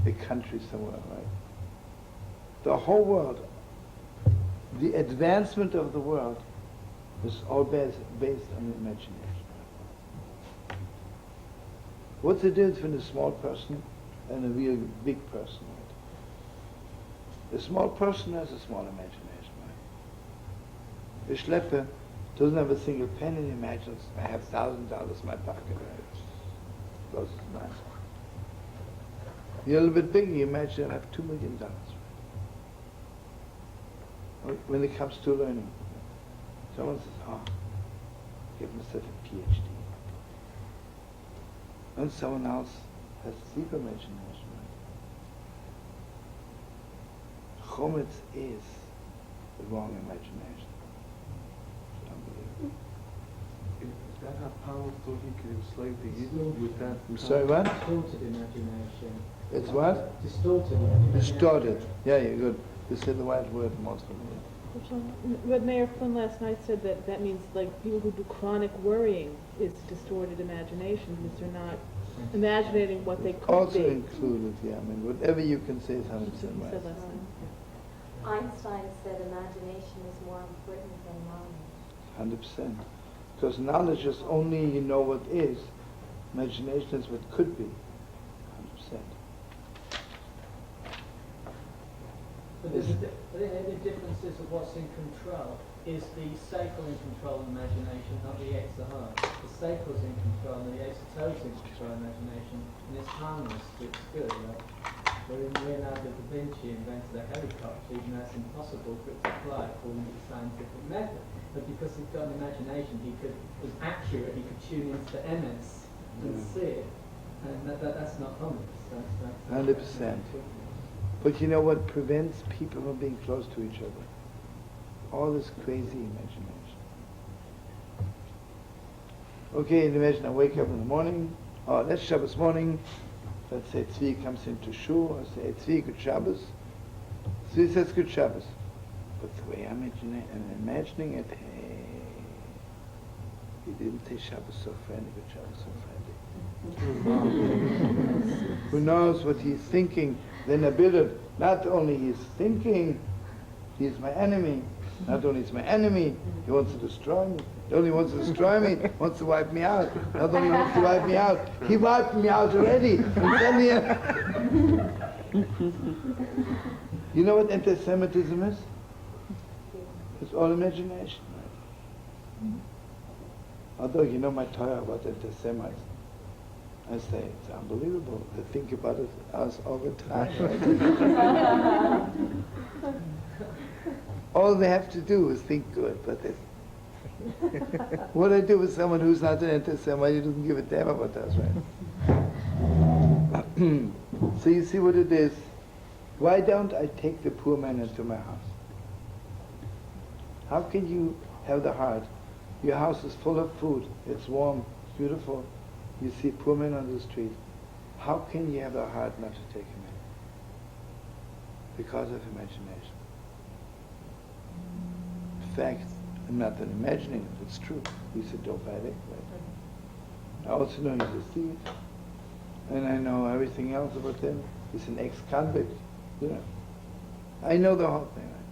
a country somewhere, right? The whole world, the advancement of the world is all based on imagination. What's the difference between a small person and a real big person, right? A small person has a small imagination, right? A schlepper doesn't have a single penny and imagines, I have $1,000 in my pocket, right? That's nice. You're a little bit bigger, you imagine I have $2 million. Right? When it comes to learning, someone says, give myself a PhD. And someone else has deep imagination. Right? Chametz is the wrong imagination. It's unbelievable. Is that how powerful he could enslave the Yidden with that? I'm sorry, what? Distorted imagination. It's what? Distorted imagination. Distorted. Yeah, you're good. You said the right word most of it. But Mayor Flynn last night said that means like people who do chronic worrying is distorted imagination because they're not imagining what they could Also be. included, yeah. I mean, whatever you can say is 100% He said right. last night. Einstein said imagination is more important than knowledge. 100%. Because knowledge is only you know what is. Imagination is what could be. 100%. But there's the differences of what's in control. Is the seichel in control of imagination, not the yitzchok? The seichel's in control, and the yitzchok's in control of imagination, and it's harmless, it's good, right? When Leonardo da Vinci invented a helicopter, even though it's impossible for it to fly according to the scientific method. But because he's got an imagination, he was accurate, he could tune into the emes and see it. And that's not harmless. That's 100%. But you know what prevents people from being close to each other? All this crazy imagination. Okay, and imagine I wake up in the morning, that's Shabbos morning, let's say Tzvi comes into shul, I say, Tzvi, good Shabbos. Tzvi says, good Shabbos. But the way I'm imagining it, hey, he didn't say Shabbos so friendly, good Shabbos so friendly. Who knows what he's thinking? Then a bit of, not only he's thinking, he's my enemy. Not only is my enemy, he wants to destroy me. Not only wants to destroy me, wants to wipe me out. Not only wants to wipe me out, he wiped me out already. You know what anti-Semitism is? It's all imagination, right? Although you know my Torah about anti-Semites, I say it's unbelievable. I think about it us all the time. Right? All they have to do is think good, but what I do with someone who's not an anti-Semite, he doesn't give a damn about us, right? So you see what it is. Why don't I take the poor man into my house? How can you have the heart? Your house is full of food, it's warm, it's beautiful. You see a poor man on the street. How can you have the heart not to take him in? Because of imagination. In fact, I'm not that imagining it, it's true. We said don't buy it, right? I also know he's a thief. And I know everything else about him. He's an ex-convict, you know. I know the whole thing, right?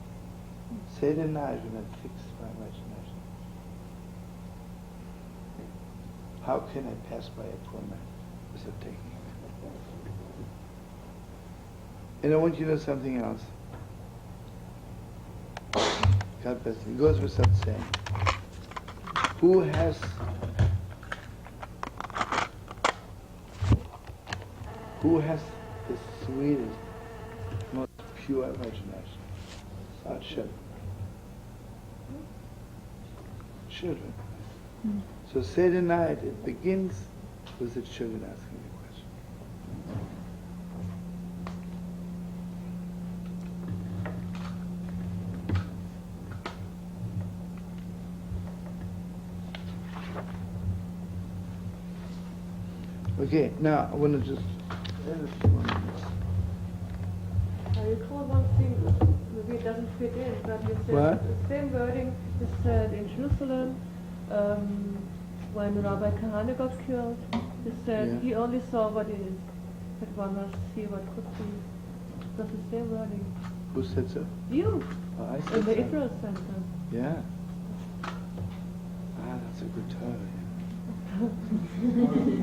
Seder night when I fix my imagination. How can I pass by a poor man without taking him in? And I want you to know something else. God bless you. It goes without saying. Who has the sweetest, most pure imagination? Our children. Children. So Seder night, it begins with the children asking the question. Okay, now I want to just add a few more minutes. I recall one thing, maybe it doesn't fit in, but you said What? the same wording is said in Jerusalem when Rabbi Kahane got killed. He said Yeah. he only saw what is, but one must see what could be. Does it say wording? Who said so? You, Oh, I in said the so. Israel Center. Yeah. Ah, that's a good Torah.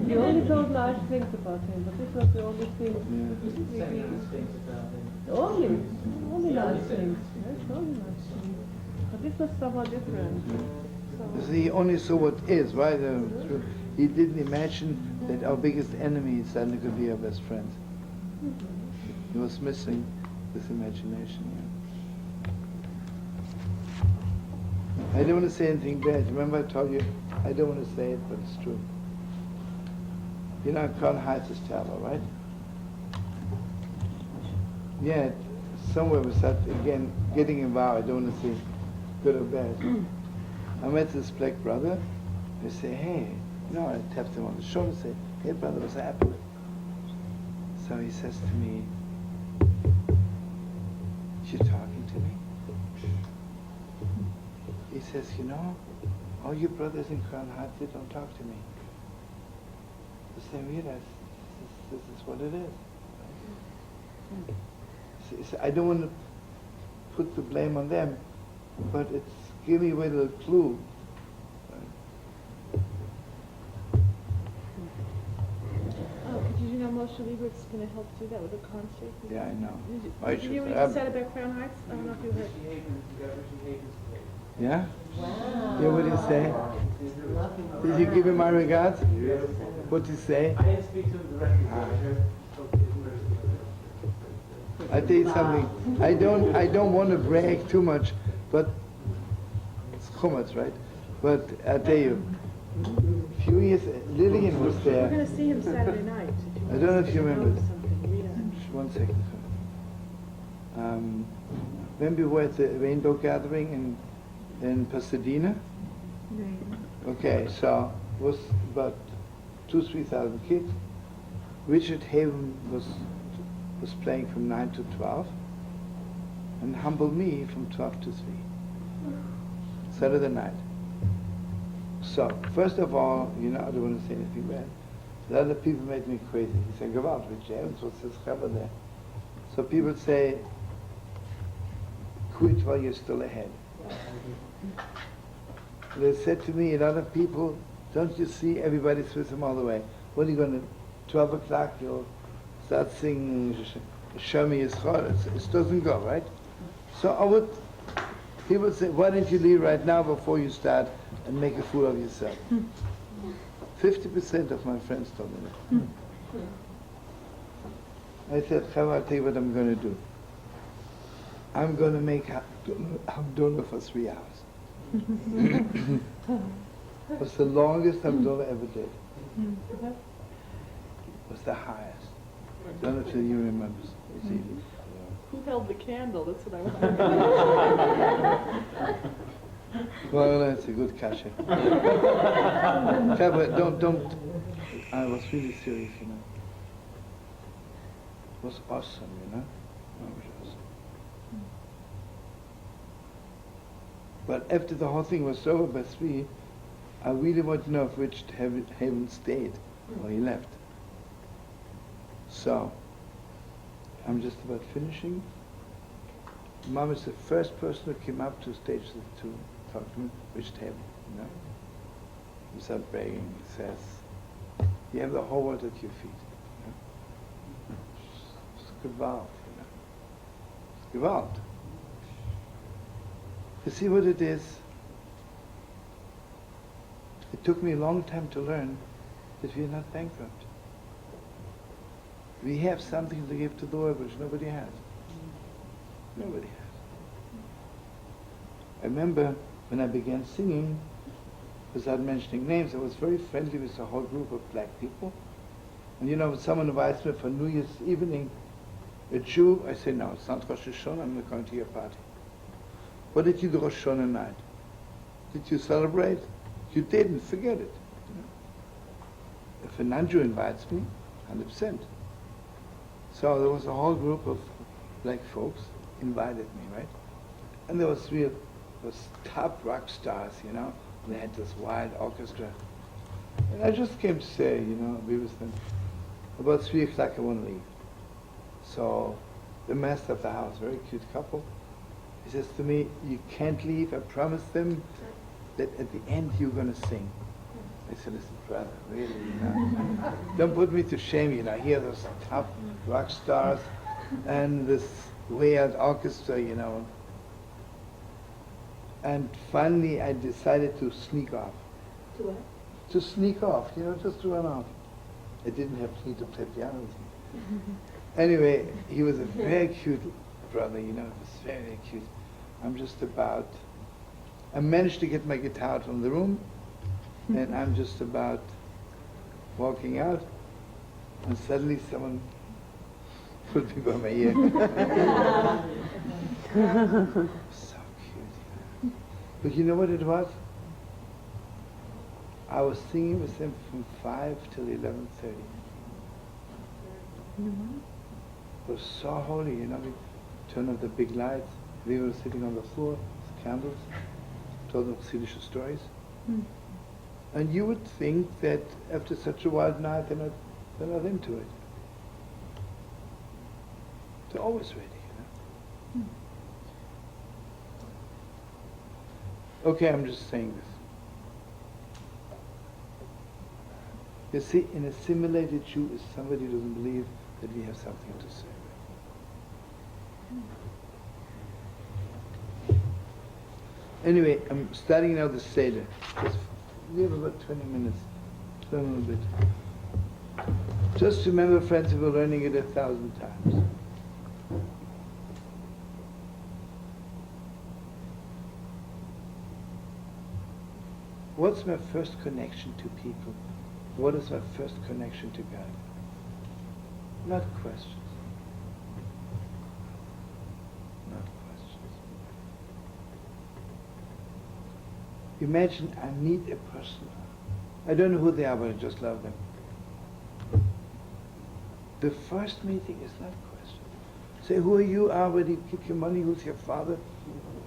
You only told nice things about him, but this was the only thing. Yeah. Saying nice things about him. Only Yeah, nice he said things. nice Yes, only nice things. But this was somewhat different. So, He only saw what is, right? He didn't imagine that our biggest enemy suddenly could be our best friends. He was missing this imagination. Yeah. I don't want to say anything bad. Remember I told you, I don't want to say it, but it's true. You know, Karl Heinz is terrible, right? Yeah, somewhere we start again getting involved. I don't want to say good or bad. I met this black brother. I say, hey, I tapped him on the shoulder and say, hey brother, what's happening? So he says to me, you're talking to me? He says, all your brothers in Crown Heights, they don't talk to me. So I realize this is what it is. So I don't want to put the blame on them, but it's giving me a little clue. Did you know Moshe Liebert's going to help do that with a concert? Yeah, I know. Did you hear what he said about Crown Heights? I don't know if you heard. Yeah? Yeah, what did he say? Did you give him my regards? What did he say? I didn't speak to him directly. I tell you something. I don't want to brag too much, but it's Chametz, right? But I tell you, a few years, Lillian was We're there. going to see him Saturday night. I don't know if you remember. Something. Yeah. 1 second. When we were at the rainbow gathering in Pasadena. Okay, so it was about 2,000-3,000 kids. Richard Haven was playing from 9 to 12, and Humble Me from 12 to 3. Saturday night. So, first of all, I don't want to say anything bad. The other people made me crazy. He said, go out, Richard Evans, what's this Rebbe there? So people say, quit while you're still ahead. They said to me, a lot of people, don't you see everybody's with him all the way? What are you going to, 12 o'clock, you'll start singing, show me yitzchok. It doesn't go, right? So people say, why don't you leave right now before you start and make a fool of yourself? 50% of my friends told me that. I said, Chava, I'll tell you what I'm going to do. I'm going to make Havdalah for 3 hours. It was the longest Havdalah ever did. It was the highest. I don't know if you remember. Who held the candle? That's what I want. Well, that's a good kasha. Don't. I was really serious, It was awesome, It was awesome. But after the whole thing was over by 3, I really want to know if Richard Haven stayed or he left. So, I'm just about finishing. Mom is the first person who came up to stage to talk to me, Richard Haven, He started begging, he says, you have the whole world at your feet. It's gewalt, It's gewalt. You see what it is? It took me a long time to learn that we are not bankrupt. We have something to give to the world which nobody has. Nobody has. I remember when I began singing, without mentioning names, I was very friendly with a whole group of black people. And when someone invites me for New Year's evening, a Jew, I say, no, it's not Rosh Hashanah, I'm not going to your party. What did you do Rosh Hashanah night? Did you celebrate? You didn't, forget it. If a non-Jew invites me, 100%. So there was a whole group of black folks invited me, right? And there was 3 of those top rock stars, They had this wild orchestra. And I just came to say, we was then, about 3 o'clock I want to leave. So the master of the house, very cute couple, he says to me, you can't leave, I promised them that at the end you're going to sing. I said, listen, brother, really, don't put me to shame, here those top rock stars and this way out orchestra, And finally I decided to sneak off. To what? To sneak off, just to run off. I didn't have need to play piano with me. Anyway, he was a very cute brother, he was very, very cute. I managed to get my guitar out from the room, and I'm just about walking out, and suddenly someone put me by my ear. So cute. But you know what it was? I was singing with him from 5 till 11:30. It was so holy, we turned off the big lights, we were sitting on the floor with candles, told them Swedish stories. And you would think that after such a wild night they're not into it. They're always ready, Okay, I'm just saying this. You see, an assimilated Jew is somebody who doesn't believe that we have something to say. Anyway, I'm starting now the Seder. We have about 20 minutes. Learn a little bit. Just remember, friends, we were learning it 1,000 times. What's my first connection to people? What is my first connection to God? Not questions. Not questions. Imagine I meet a person. I don't know who they are, but I just love them. The first meeting is not questions. Say, who are you? Where do you keep your money? Who's your father?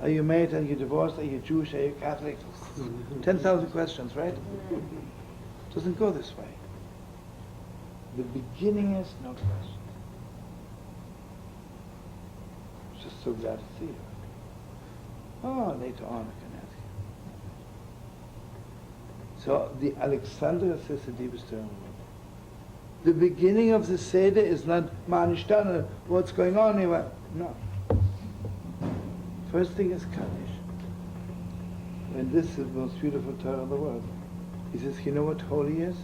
Are you married? Are you divorced? Are you Jewish? Are you Catholic? 10,000 questions, right? Doesn't go this way. The beginning is no question. Just so glad to see you. Oh, later on I can ask you. So the Alexandria says the deepest term. The beginning of the Seder is not Manishtana, what's going on here? No. First thing is Kaddish. And this is the most beautiful Torah in the world. He says, you know what holy is?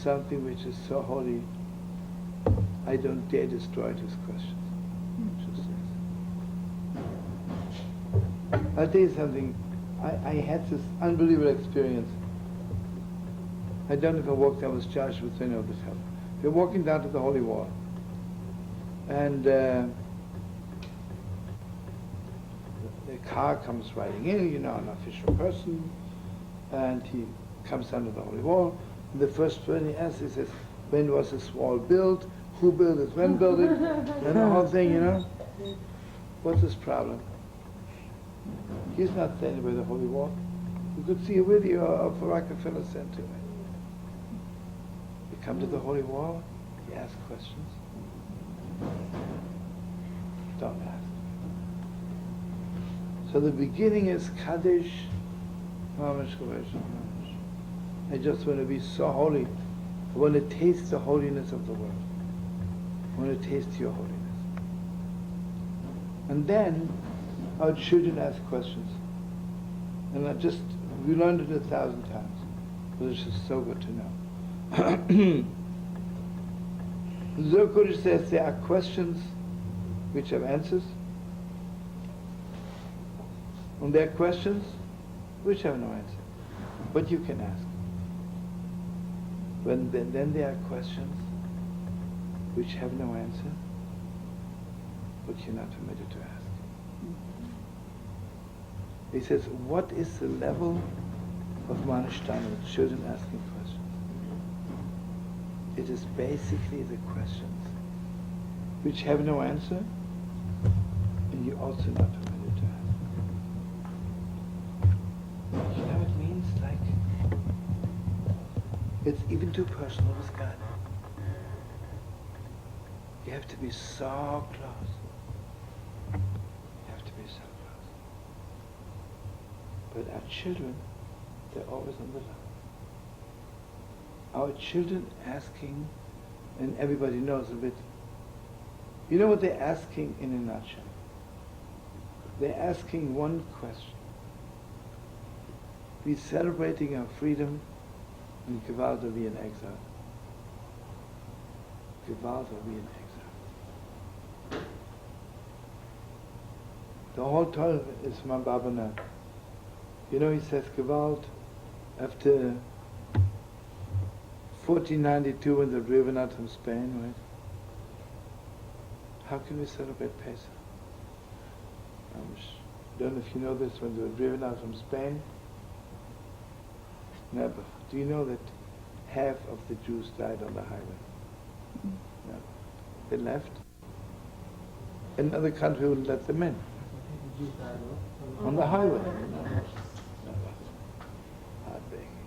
Something which is so holy, I don't dare destroy it with questions. Just this. I'll tell you something. I had this unbelievable experience. I don't know if I walked down with Josh with any of this help. We're walking down to the Holy Wall. And the car comes riding in, an official person, and he comes under the Holy Wall. And the first word he asks, he says, when was this wall built? Who built it? When built it? And the whole thing, What's his problem? He's not standing by the Holy Wall. You could see a video of Rockefeller sent to him. You come to the Holy Wall, you ask questions. Don't ask. So the beginning is Kaddish. I just want to be so holy. I want to taste the holiness of the world. I want to taste your holiness. And then our children ask questions. And we learned it 1,000 times. But it's just so good to know. The Zohar Kodesh says there are questions which have answers. And there are questions which have no answer. But you can ask. Then there are questions which have no answer, but you're not permitted to ask. He says, what is the level of Manishtana, children asking questions? It is basically the questions which have no answer, and you're also not permitted to ask. You know what it means? Like, It's even too personal with God. You have to be so close. You have to be so close. But our children, they're always on the line. Our children asking, and everybody knows a bit, you know what they're asking in a nutshell? They're asking one question. We're celebrating our freedom, and gewalt are we in exile. Gewalt are we in exile. The whole Torah is from Babana. You know, he says gewalt after 1492 when they're driven out from Spain, right? How can we celebrate Pesach? I don't know if you know this, when they were driven out from Spain. Never. Do you know that half of the Jews died on the highway? Never. They left. Another country wouldn't let them in. On the highway. Never. Heartbreaking.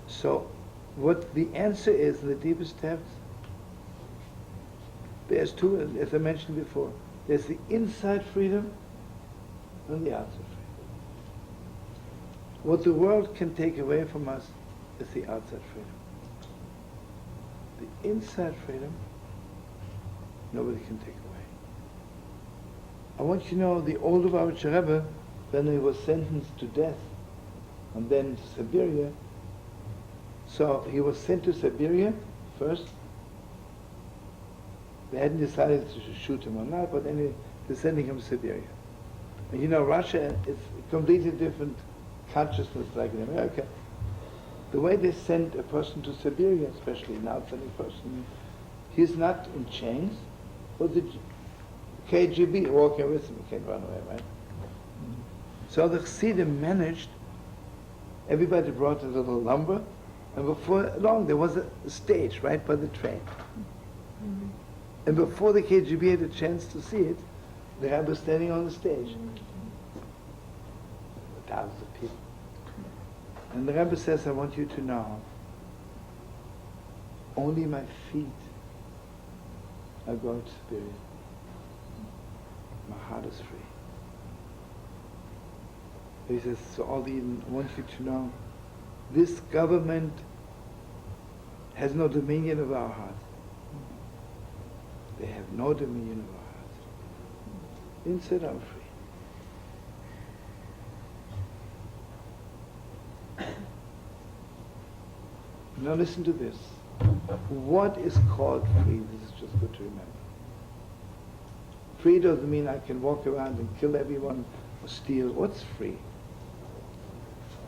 So, what the answer is in the deepest depths, there's two, as I mentioned before. There's the inside freedom and the outside freedom. What the world can take away from us is the outside freedom. The inside freedom, nobody can take away. I want you to know the old Lubavitcher Rebbe, when he was sentenced to death and then to Siberia, so he was sent to Siberia first. They hadn't decided to shoot him or not, but anyway, they're sending him to Siberia. And you know, Russia is a completely different consciousness like in America. The way they send a person to Siberia, especially an outside person, he's not in chains, but the KGB walking with him, he can't run away, right? So the Chassidim managed, everybody brought a little lumber, and before long there was a stage right by the train. And before the KGB had a chance to see it, the Rebbe was standing on the stage. Thousands of people. And the Rebbe says, I want you to know, only my feet are going to Siberia. My heart is free. He says, so all the, I want you to know, this government has no dominion over our hearts. They have no dominion over our hearts. Instead, I'm free. Now listen to this. What is called free? This is just good to remember. Free doesn't mean I can walk around and kill everyone or steal. What's free?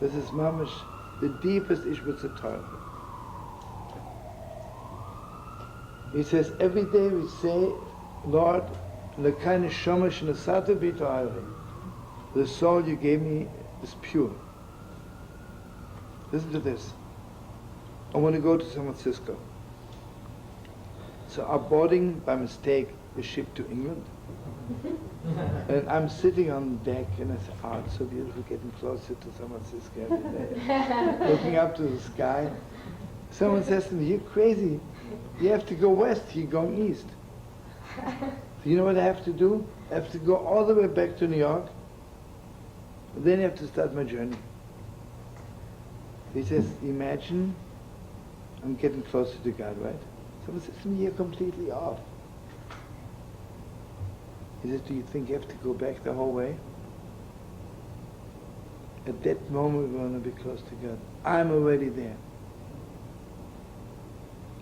This is mamash, the deepest Ishbitzer Torah. He says, every day we say, Lord, the soul you gave me is pure. Listen to this. I want to go to San Francisco. So our boarding, by mistake, is shipped to England. And I'm sitting on the deck and I say, oh, it's so beautiful getting closer to San Francisco every day. Looking up to the sky. Someone says to me, you're crazy. You have to go west, you're going east. So you know what I have to do? I have to go all the way back to New York. Then I have to start my journey. He says, imagine I'm getting closer to God, right? Someone says to me, you're completely off. He says, do you think you have to go back the whole way? At that moment we want to be close to God. I'm already there.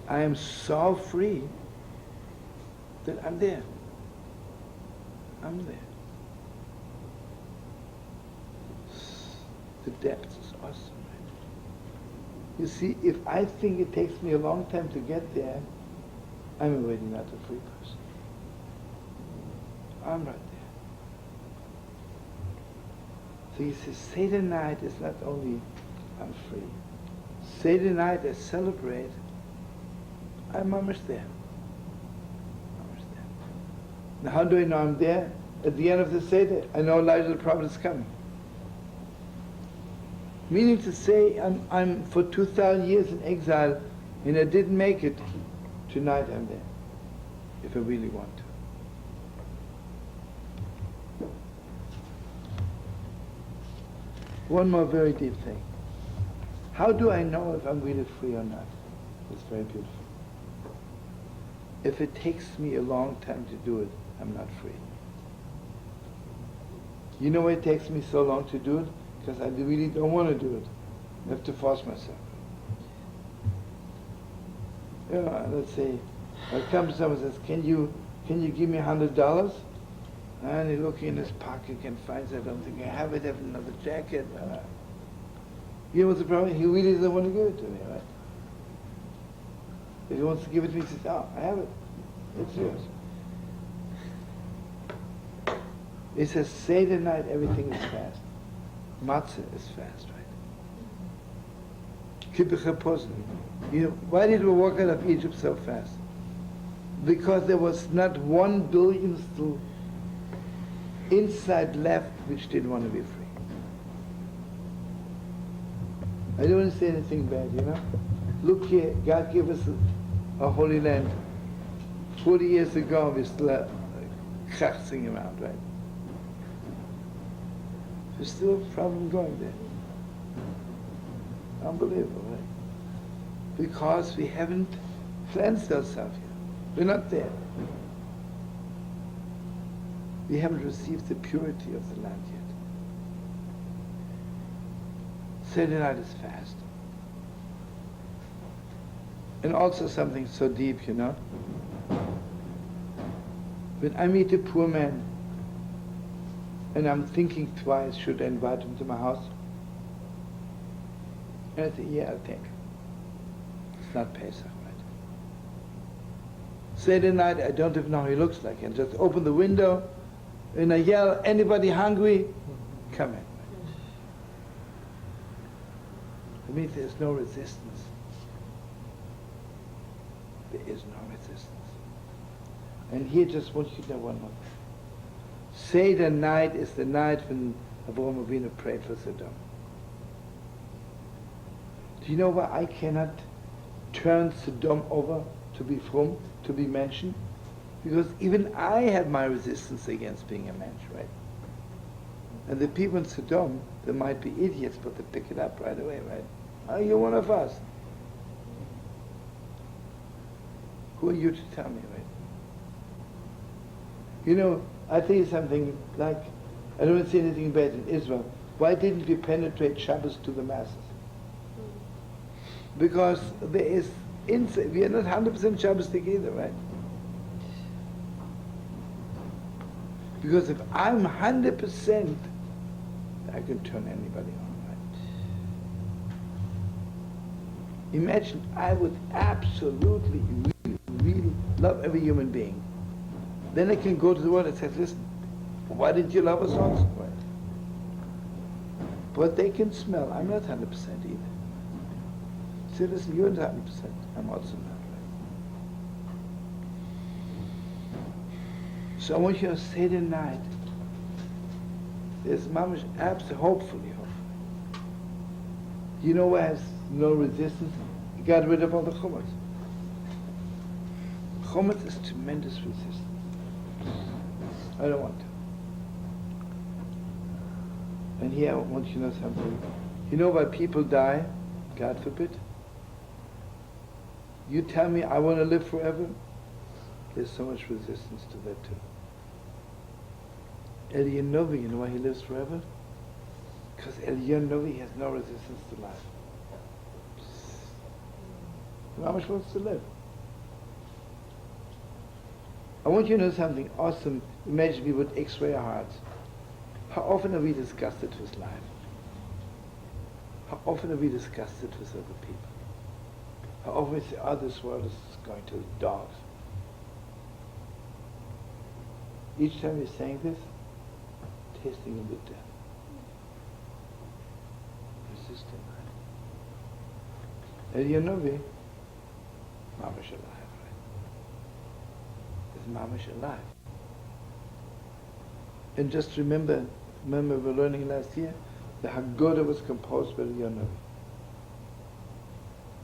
I am so free that I'm there. I'm there. The depth is awesome. Right? You see, if I think it takes me a long time to get there, I'm already not a free person. I'm right there. So he says, Seder night is not only I'm free. Seder night I celebrate, I'm almost there. Almost there. Now how do I know I'm there? At the end of the Seder, I know Elijah the prophet is coming. Meaning to say, I'm for 2,000 years in exile, and I didn't make it. Tonight I'm there, if I really want to. One more very deep thing. How do I know if I'm really free or not? It's very beautiful. If it takes me a long time to do it, I'm not free. You know why it takes me so long to do it? Because I really don't want to do it. I have to force myself. You know, let's say, I come to someone and says, can you give me $100? And he looks in his pocket and finds, I don't think I have it, I have another jacket. You know what's the problem? He really doesn't want to give it to me, right? If he wants to give it to me, he says, oh, I have it. It's yours. He says, Seder night, everything is fast. Matzah is fast, right? Kibbutz Posen. You know, why did we walk out of Egypt so fast? Because there was not 1 billionth inside left which didn't want to be free. I don't want to say anything bad, you know? Look here, God gave us a holy land. 40 years ago, we're still kratzing around, right? There's still a problem going there. Unbelievable, right? Because we haven't cleansed ourselves yet. We're not there. We haven't received the purity of the land yet. Seder night is fast. And also something so deep, you know. When I meet a poor man, and I'm thinking twice, should I invite him to my house? And I say, yeah, I'll take him. It's not Pesach, right? Seder night, I don't even know how he looks like. And just open the window, and I yell, anybody hungry? Come in. It means there's no resistance. There is no resistance. And here just want you to know one more thing. Seder night is the night when Avraham Avinu prayed for Sodom. Do you know why I cannot turn Sodom over to be from, to be mentioned? Because even I have my resistance against being a mensch, right? And the people in Sodom, they might be idiots, but they pick it up right away, right? Oh, you're one of us. Who are you to tell me, right? You know, I tell you something, like, I don't want to say anything bad in Israel. Why didn't we penetrate Shabbos to the masses? Because there is, we are not 100% Shabbos together, right? Because if I'm 100%, I can turn anybody on, right? Imagine I would absolutely, really love every human being. Then I can go to the world and say, listen, why didn't you love us also? Right? But they can smell, I'm not 100% either. Say, listen, you're not 100%, I'm also not, right? So I want you to say tonight, there's mamish hopefully. You know why has no resistance? He got rid of all the chametz. Chametz is tremendous resistance. I don't want to. And here I want you to know something. You know why people die? God forbid. You tell me I want to live forever? There's so much resistance to that too. Eliyahu Novi, you know why he lives forever? Because Eliyahu Novi has no resistance to life. How much wants to live? I want you to know something awesome. Imagine we would x-ray our hearts. How often are we disgusted with life? How often are we disgusted with other people? How often we say, oh, this world is going to the dogs. Each time we're saying this, tasting a bit death. Resisting life. Eliyahu Novi, mamash alive, right? Is mamash alive. And just remember we were learning last year, the Haggadah was composed by the Yonavi.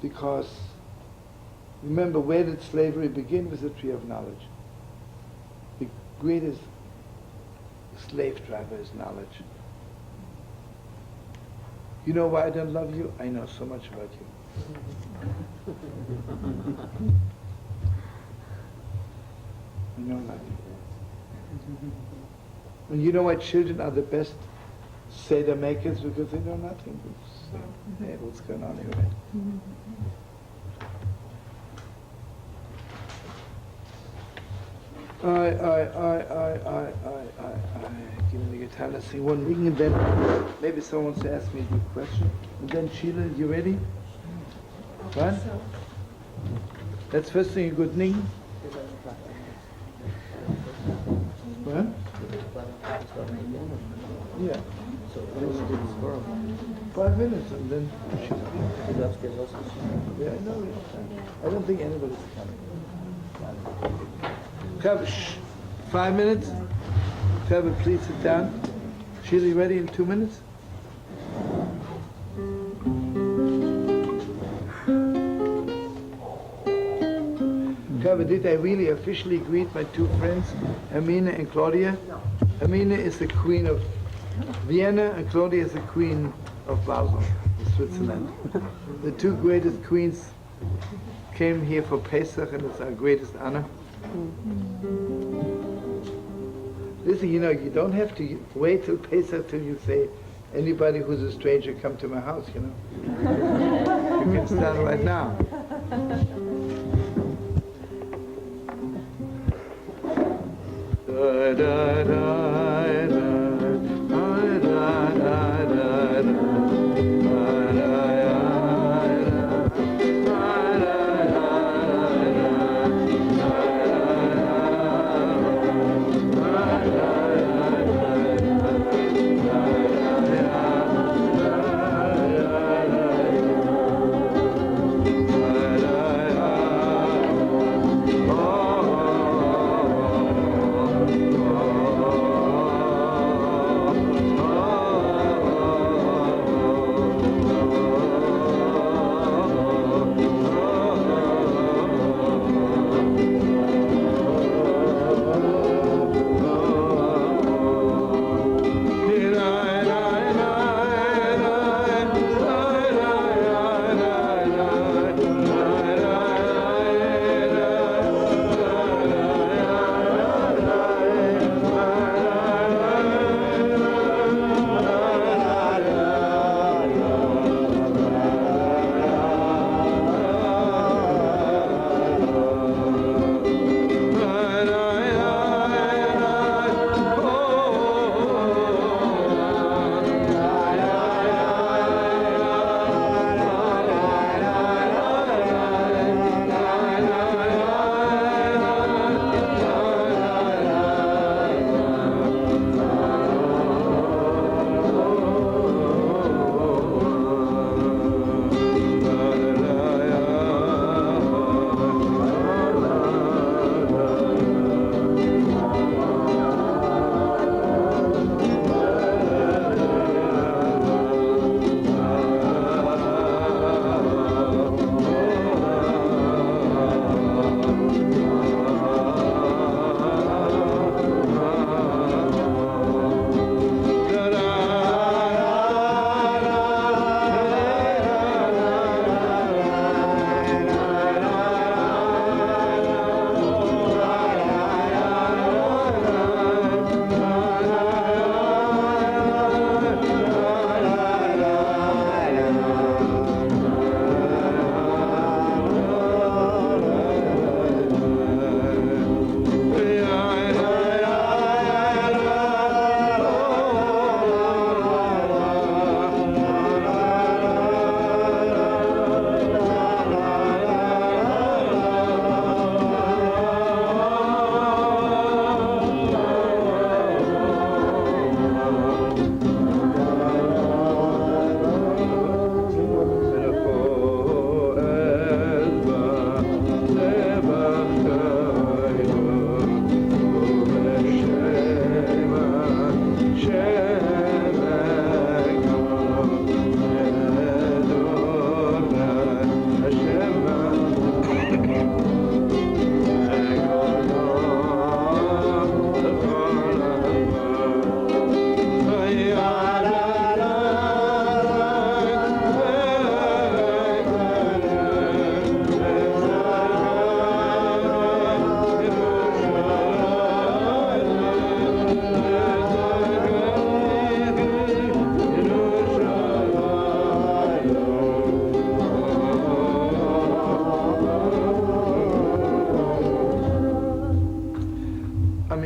Because, remember, where did slavery begin? With the tree of knowledge. The greatest slave driver is knowledge. You know why I don't love you? I know so much about you. I know nothing. And you know why children are the best Seder makers? Because they know nothing. Hey, what's going on here? I. Give me the guitar. Let's sing one ring, and then maybe someone wants to ask me a good question. And then Sheila, you ready? What? Let's first sing a good ring. What? Yeah. So when is the squirrel? 5 minutes, and then Sheila. He's upstairs also. Yeah, I know. I don't think anybody's coming. Kevin, 5 minutes. Kevin, please sit down. Sheila, you ready in 2 minutes? Kevin, did I really officially greet my two friends, Hermine and Claudia? No. Hermine is the queen of Vienna, and Claudia is the queen of Basel, Switzerland. The two greatest queens came here for Pesach, and it's our greatest honor. Listen, you know, you don't have to wait till Pesach till you say, anybody who's a stranger, come to my house, you know. You can start right now. Da, da, da, da, da, da, da, oh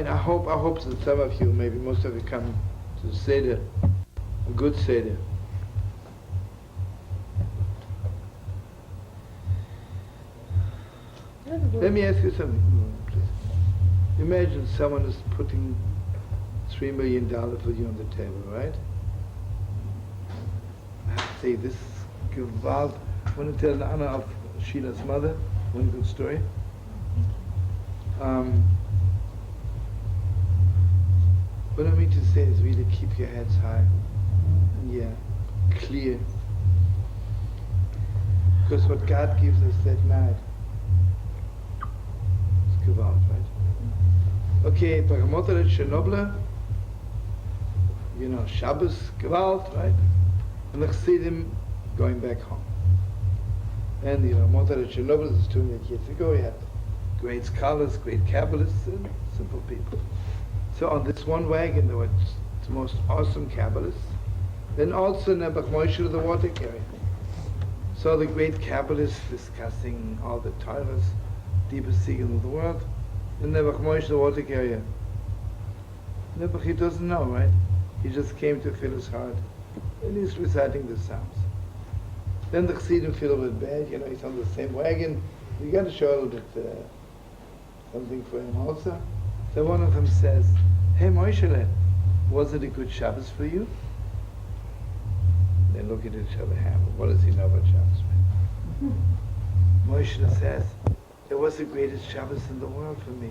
mean, I hope that some of you, maybe most of you, come to the Seder, a good Seder. Let me ask you something, please. Imagine someone is putting $3 million for you on the table, right? I have to say this gewalt. I want to tell in honor of Sheila's mother one good story. What I mean to say is really keep your heads high and clear. Because what God gives us that night is gewalt, right? Okay, Paramotere Chernobyl, you know, Shabbos, gewalt, right? And the Chassidim going back home. And the Paramotere Chernobyl is 200 years ago. He had great scholars, great Kabbalists, and simple people. So on this one wagon, there were the most awesome Kabbalists. Then also Yismach Moshe, the water carrier. So the great Kabbalists discussing all the Torahs, deepest secret of the world. And Yismach Moshe, the water carrier. Nebuch, he doesn't know, right? He just came to fill his heart. And he's reciting the Psalms. Then the Chassidim feel a little bad, you know, he's on the same wagon. You got to show a little bit something for him also. So one of them says, "Hey Moshe, was it a good Shabbos for you?" They look at each other, what does he know about Shabbos? Moshe says, "It was the greatest Shabbos in the world for me."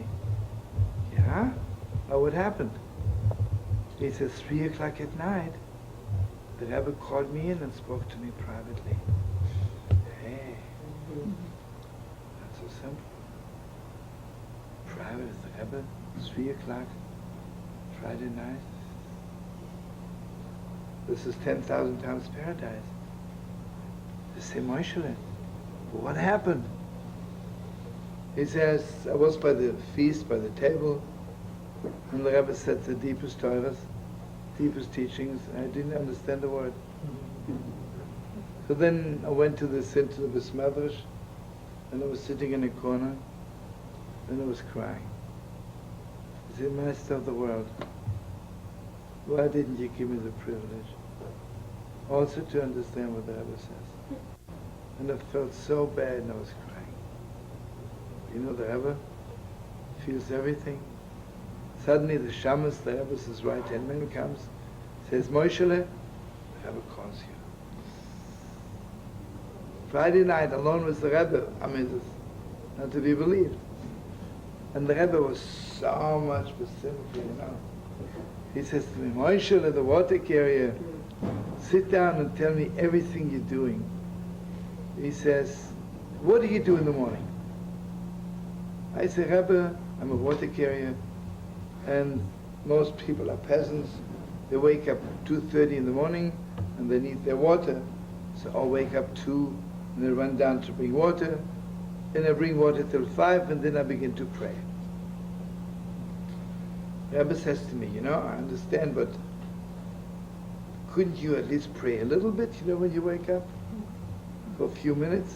Yeah? Oh, what happened? He says, 3 o'clock at night, the Rebbe called me in and spoke to me privately. Hey, that's so simple. Private is the Rebbe, 3 o'clock, Friday night. This is 10,000 times paradise. They say, Moshe, what happened? He says, I was by the feast, by the table, and the Rebbe said the deepest Torahs, deepest teachings, and I didn't understand the word. So then I went to the Bismadrash, and I was sitting in a corner, and I was crying. I said, Master of the world, why didn't you give me the privilege also to understand what the Rebbe says? And I felt so bad and I was crying. You know, the Rebbe feels everything. Suddenly the Shamas, the Rebbe's right-hand man comes, says, Moshe, the Rebbe calls you. Friday night, alone with the Rebbe, I mean, it's not to be believed. And the Rebbe was so much specific, you know. He says to me, Moshe, the water carrier, sit down and tell me everything you're doing. He says, what do you do in the morning? I say, Rebbe, I'm a water carrier, and most people are peasants. They wake up 2:30 in the morning, and they need their water. So I'll wake up 2, and then run down to bring water, and I bring water till 5, and then I begin to pray. Rebbe says to me, you know, I understand, but couldn't you at least pray a little bit, you know, when you wake up? For a few minutes?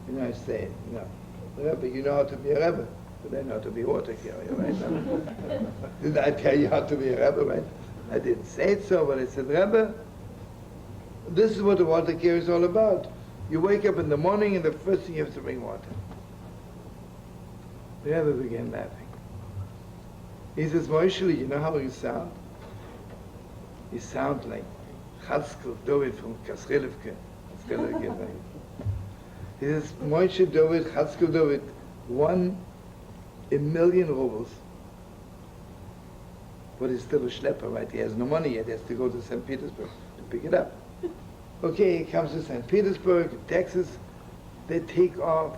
You know, I say, you know, Rebbe, you know how to be a Rebbe, but I know how to be a water carrier, right? Didn't I tell you how to be a Rebbe, right? I didn't say it so, but I said, Rebbe, this is what the water carrier is all about. You wake up in the morning and the first thing you have to bring water. The Rebbe began laughing. He says, Moshe, you know how you sound? You sound like Chatzkel David from Kasrilivke. He says, Moshe David, Chatzkel David, 1 in million rubles. But he's still a schlepper, right? He has no money yet. He has to go to St. Petersburg to pick it up. Okay, he comes to St. Petersburg, Texas. They take off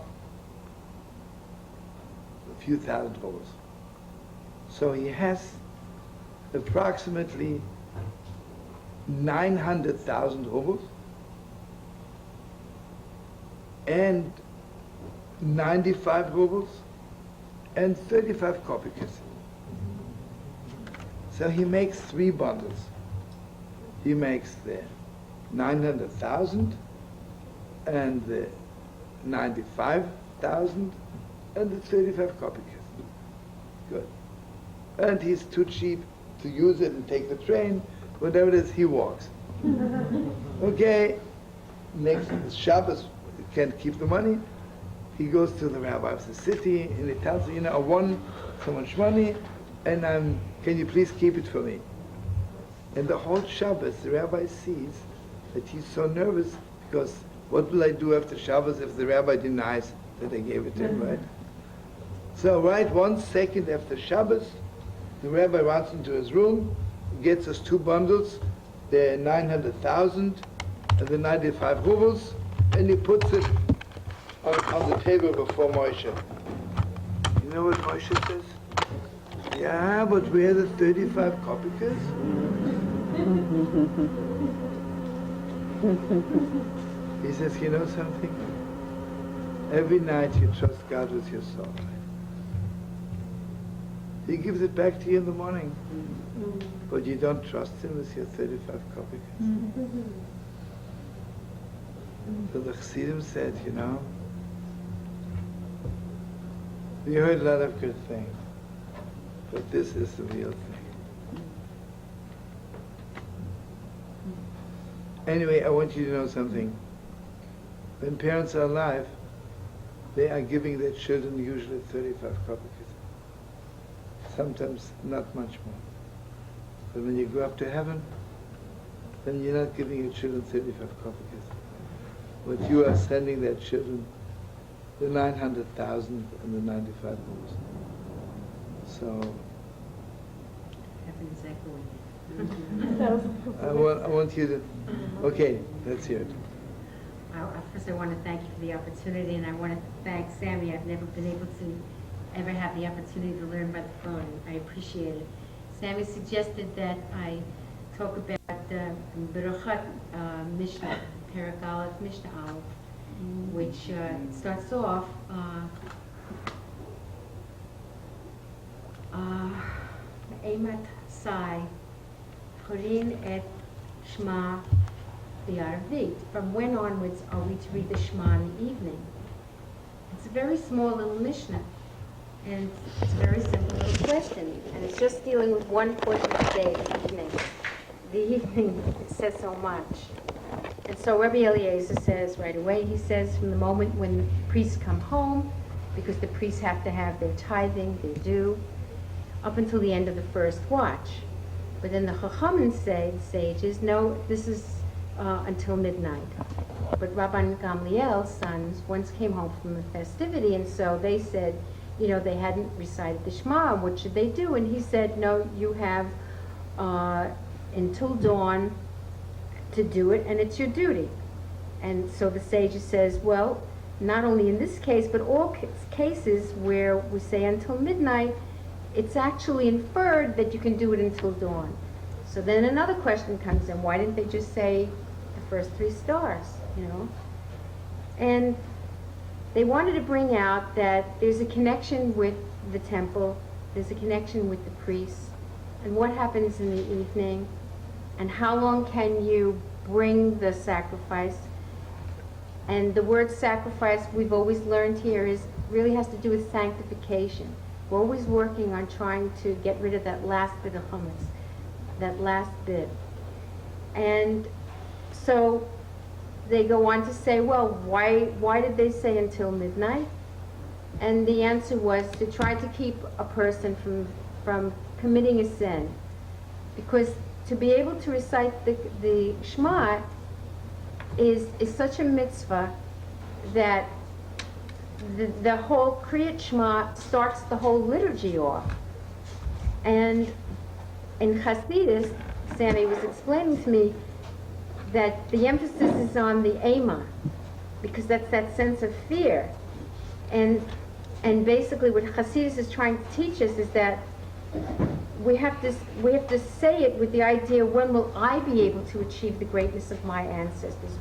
a few thousand rubles. So he has approximately 900,000 rubles and 95 rubles and 35 kopecks. So he makes 3 bundles. He makes the 900,000 and the 95,000 and the 35 kopecks. Good. and he's too cheap to use it and take the train, whatever it is, he walks. Okay, next Shabbos, he can't keep the money. He goes to the rabbi of the city and he tells him, I won so much money, and can you please keep it for me? And the whole Shabbos, the rabbi sees that he's so nervous because what will I do after Shabbos if the rabbi denies that I gave it to him, right? So right 1 second after Shabbos, the rabbi runs into his room, gets us 2 bundles, the 900,000 and the 95 rubles, and he puts it on the table before Moshe. You know what Moshe says? Yeah, but we had the 35 kopekes. He says, you know something? Every night you trust God with your soul. He gives it back to you in the morning. But you don't trust him with your 35 kopekes. So the Chassidim said, you know, we heard a lot of good things, but this is the real thing. Anyway, I want you to know something. When parents are alive, they are giving their children usually 35 kopekes. Sometimes not much more. But when you go up to heaven, then you're not giving your children 35 kopekes. But you are sending their children the 900,000 and the 95 rubles. So Heaven is echoing. I want you to. Okay, let's hear it. First, I want to thank you for the opportunity, and I want to thank Sammy. I've never been able to ever have the opportunity to learn by the phone. I appreciate it. Sammy suggested that I talk about the berditchev Mishnah, Perek Aleph, Mishnah Aleph, which starts off Eimat Sai, Chorin et Shema B'Arvit. From when onwards are we to read the Shema in the evening? It's a very small little Mishnah, and it's a very simple little question, and it's just dealing with one portion of the day, the evening. The evening says so much. And so Rabbi Eliezer says right away, he says from the moment when the priests come home, because the priests have to have their tithing, their due, up until the end of the first watch. But then the Chachamim say, the sages, no, this is until midnight. But Rabban Gamliel's sons once came home from a festivity, and so they said, you know, they hadn't recited the Shema, what should they do? And he said, no, you have until dawn to do it, and it's your duty. And so the sage says, well, not only in this case, but all cases where we say until midnight, it's actually inferred that you can do it until dawn. So then another question comes in, why didn't they just say the first 3 stars, you know? And they wanted to bring out that there's a connection with the temple, there's a connection with the priests, and what happens in the evening, and how long can you bring the sacrifice. And the word sacrifice, we've always learned here, is really has to do with sanctification. We're always working on trying to get rid of that last bit of hummus, that last bit. And so they go on to say, well, why did they say until midnight? And the answer was to try to keep a person from committing a sin. Because to be able to recite the Shema is such a mitzvah that the whole Kriyat Shema starts the whole liturgy off. And in Hasidus, Sammy was explaining to me that the emphasis is on the Ema, because that's that sense of fear. And basically what Hasidus is trying to teach us is that we have to say it with the idea, when will I be able to achieve the greatness of my ancestors?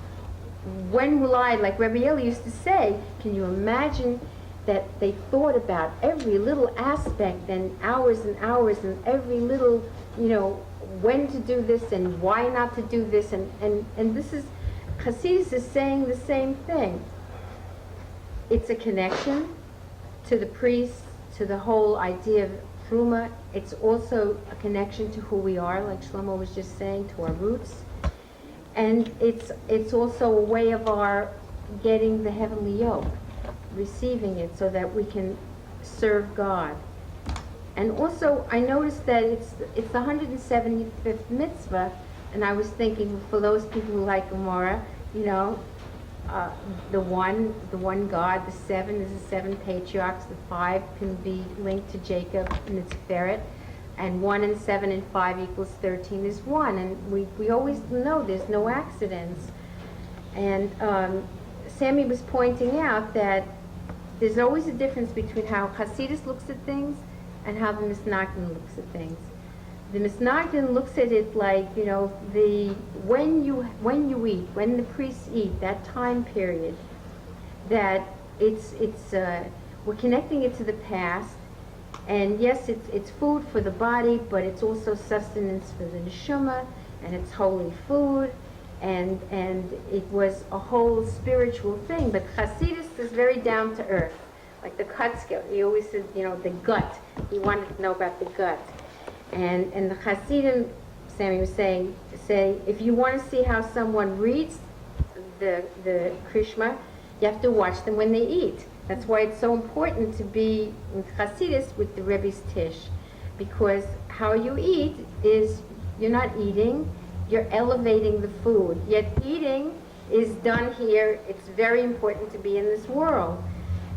When will I, like Rebbe used to say, can you imagine that they thought about every little aspect and hours and every little, you know, when to do this and why not to do this, and this is, Hasidus is saying the same thing. It's a connection to the priests, to the whole idea of truma. It's also a connection to who we are, like Shlomo was just saying, to our roots. And it's also a way of our getting the heavenly yoke, receiving it so that we can serve God. And also, I noticed that it's the 175th mitzvah, and I was thinking, for those people who like Gemara, you know, the one God, the 7 is the 7 patriarchs, the 5 can be linked to Jacob and its ferret, and 1 and 7 and 5 equals 13 is 1, and we always know there's no accidents. And Sammy was pointing out that there's always a difference between how Hasidus looks at things and how the Misnagdim looks at things. The Misnagdim looks at it like, you know, when you eat, when the priests eat, that time period, that we're connecting it to the past, and yes, it's food for the body, but it's also sustenance for the neshama, and it's holy food, and it was a whole spiritual thing. But Hasidus is very down to earth, like the Kotzker. He always said, you know, the gut. He wanted to know about the gut. And the Hasidim, Sammy was saying, say, if you want to see how someone reads the Krishma, you have to watch them when they eat. That's why it's so important to be with Hasidus with the Rebbe's Tish, because how you eat is, you're not eating, you're elevating the food. Yet eating is done here. It's very important to be in this world.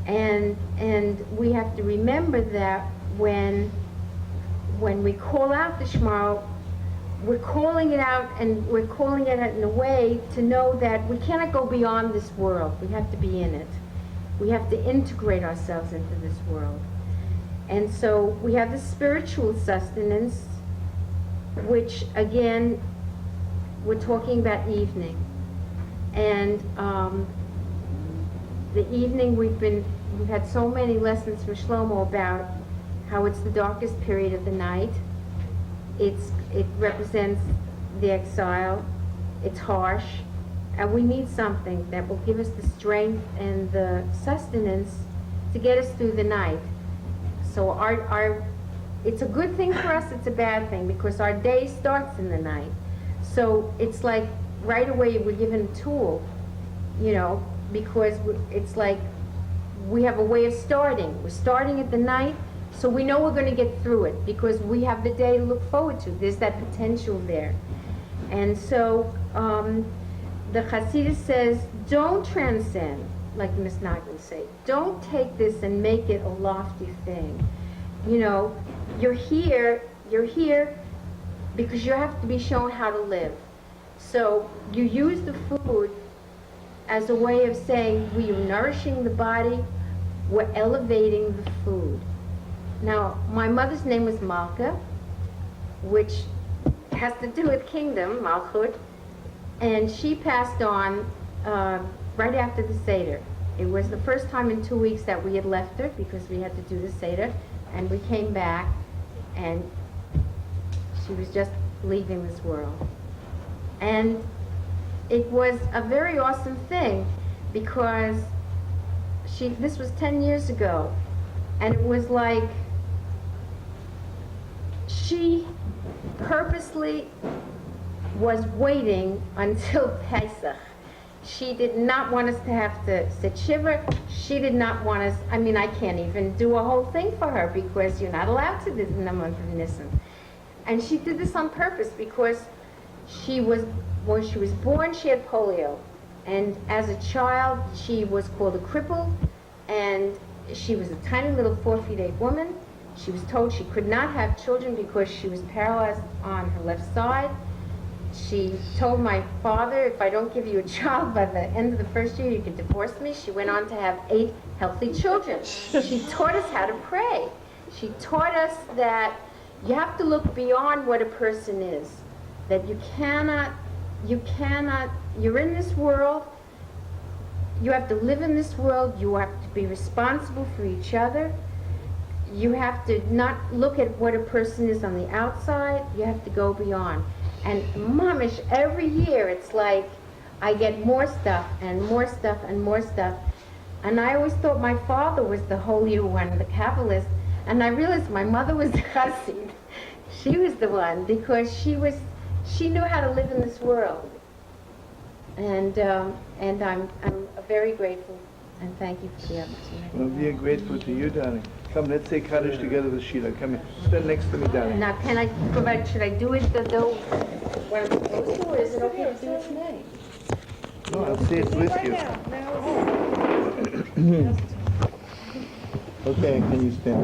And we have to remember that when we call out the Shema, we're calling it out, and we're calling it out in a way to know that we cannot go beyond this world. We have to be in it. We have to integrate ourselves into this world. And so we have the spiritual sustenance, which again, we're talking about evening. And the evening, we've had so many lessons from Shlomo about how it's the darkest period of the night. It represents the exile. It's harsh. And we need something that will give us the strength and the sustenance to get us through the night. So it's a good thing for us, it's a bad thing, because our day starts in the night. So it's like right away we're given a tool, you know, because it's like we have a way of starting. We're starting at the night, so we know we're going to get through it because we have the day to look forward to. There's that potential there. And so the Hasidus says, don't transcend, like Ms. Nagin say. Don't take this and make it a lofty thing. You know, you're here because you have to be shown how to live. So you use the food as a way of saying we are nourishing the body, we're elevating the food. Now, my mother's name was Malka, which has to do with kingdom, Malchut, and she passed on right after the Seder. It was the first time in 2 weeks that we had left her because we had to do the Seder, and we came back, and she was just leaving this world. And it was a very awesome thing because this was 10 years ago, and it was like she purposely was waiting until Pesach. She did not want us to have to sit shiva. She did not want us, I mean, I can't even do a whole thing for her because you're not allowed to do this in the month of Nisan. And she did this on purpose because when she was born, she had polio. And as a child, she was called a cripple, and she was a tiny little 4 feet 8 woman. She was told she could not have children because she was paralyzed on her left side. She told my father, if I don't give you a child by the end of the first year, you can divorce me. She went on to have 8 healthy children. She taught us how to pray. She taught us that you have to look beyond what a person is, that you cannot, you're in this world, you have to live in this world, you have to be responsible for each other. You have to not look at what a person is on the outside, you have to go beyond. And mamish, every year it's like I get more stuff and more stuff and more stuff. And I always thought my father was the Holy One, the Kabbalist, And I realized my mother was the chassid. She was the one, because she knew how to live in this world. And I'm very grateful, and thank you for the opportunity. Well, we are grateful to you, darling. Come, let's say Kaddish together with Sheila. Come here. Stand next to me, darling. Now, can I provide, should I do it though, what I'm supposed to, or is it okay to do it today? No, I'll say it with you. Okay, can you stand?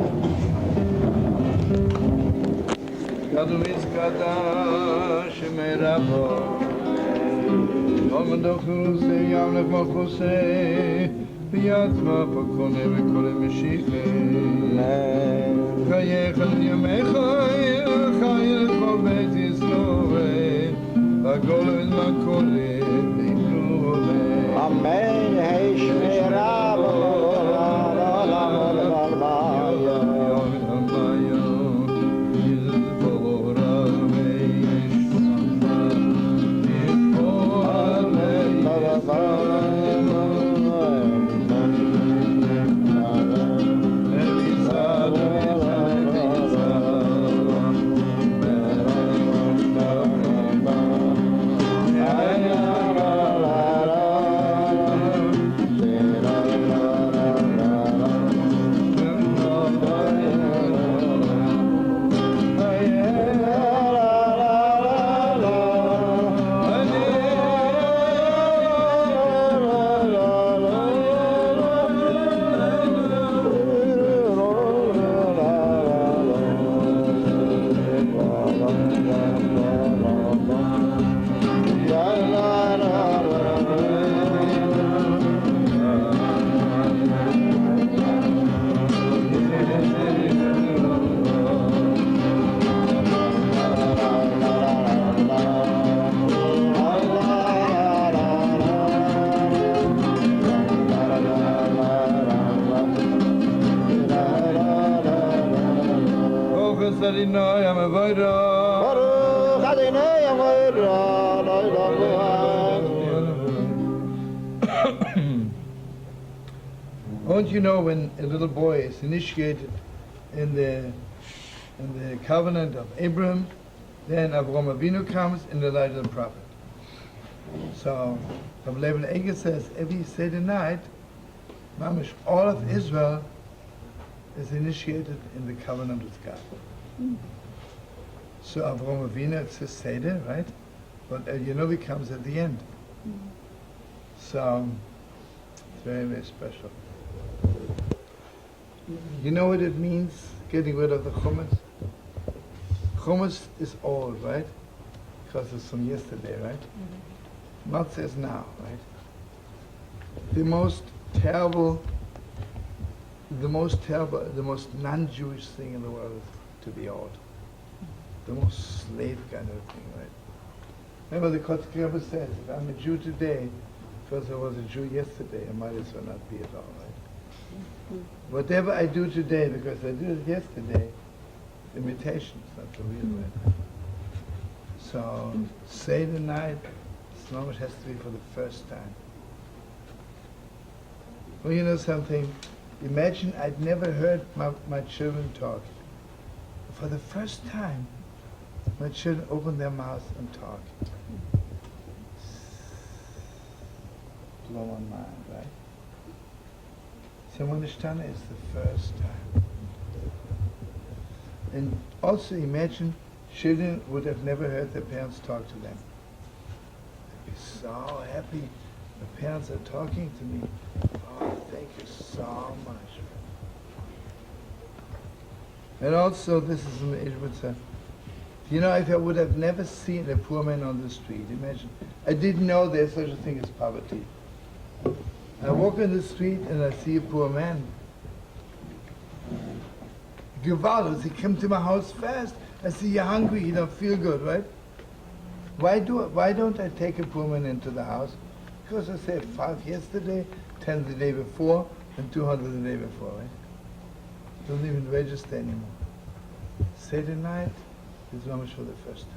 Gadol is Kadash Merabo. Om Dochus Yamlech Malchusei. V'yatzma Pakone V'kole Meshiche. Chayechan Yamecha Chayel Chol Beit Yisroel. V'agol V'makole V'ikru Amen. Hey, Shmerabo. Don't you know when a little boy is initiated in the covenant of Abraham, then Avraham Avinu comes in the light of the prophet. So Leibele Eiger says every Seder night, mamish, all of Israel is initiated in the covenant with God. So Avraham Avinu, it's a Seder, right? But he comes at the end. So it's very, very special. You know what it means, getting rid of the Chametz? Chametz is old, right? Because it's from yesterday, right? Matzah is now, right? The most terrible, the most non-Jewish thing in the world is to be old. The most slave kind of thing, right? Remember the Kotzker says, if I'm a Jew today, because I was a Jew yesterday, I might as well not be at all, right? Whatever I do today, because I did it yesterday, imitation, it's not the real way. So, Seder night, Snowish has to be for the first time. Well, you know something? Imagine I'd never heard my children talk. For the first time, my children open their mouths and talk. Blow my mind, right? So Monishtana is the first time. And also imagine children would have never heard their parents talk to them. They'd be so happy the parents are talking to me. Oh, thank you so much. And also, this is an Ishbitzer. If I would have never seen a poor man on the street, imagine. I didn't know there's such a thing as poverty. I walk in the street and I see a poor man. Gewalt, he came to my house fast. I see you're hungry, you don't feel good, right? Why don't I take a poor man into the house? Because I say 5 yesterday, 10 the day before, and 200 the day before, right? Doesn't even register anymore. Seder night is almost for the first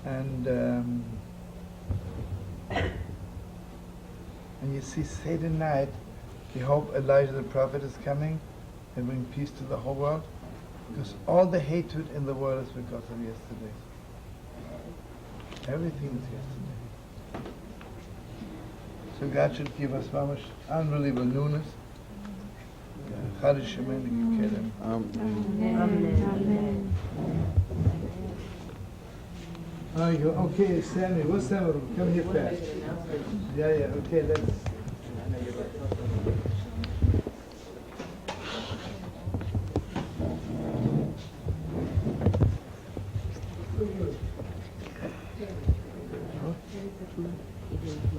time. And you see Seder night, you hope Elijah the prophet is coming, and bring peace to the whole world. Because all the hatred in the world is because of yesterday. Everything is yesterday. So God should give us mamash unbelievable newness. Amen. Okay, Sammy, what's Sammy? Come here fast. Yeah, okay, let's.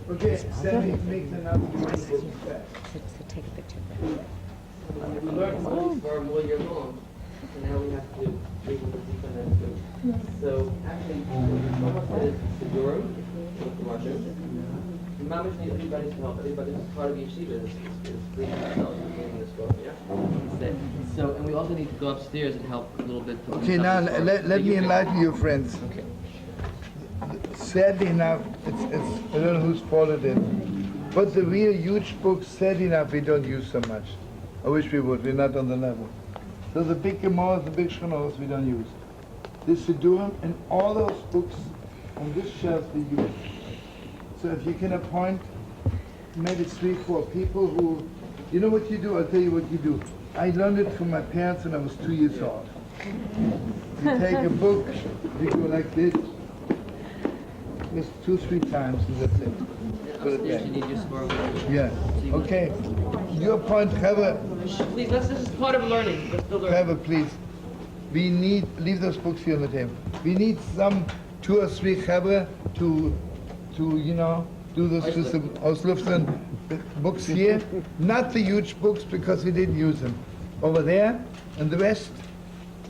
Okay, Sammy makes an announcement. So take a picture. We learned songs for all year long, and now we have to read what the deep and do. So actually, almost said it's the Durham with the Russian. Mamish needs everybody's help. Everybody who's part of the yeshiva is free themselves in reading this book. Yeah. So, and we also need to go upstairs and help a little bit. Okay, now let me enlighten you, friends. Okay. Sadly enough, it's I don't know whose fault it is, but the real huge books, sadly enough, we don't use so much. I wish we would. We're not on the level. So the big Gemaras, the big Shchonos, we don't use. This Siddurim and all those books on this shelf we use. So if you can appoint maybe 3-4 people who, you know what you do? I'll tell you what you do. I learned it from my parents when I was 2 years old. You take a book, you go like this, just 2-3 times, and that's it. Put it Upstairs, back. you need your score. Yeah. Okay. Your point, Trevor. Please, this is part of learning. Let's still learn. Trevor, please. We need, leave those books here on the table. We need some 2 or 3 Trevor to you know, do this to some Ausluften books here. Not the huge books because we didn't use them. Over there, and the rest,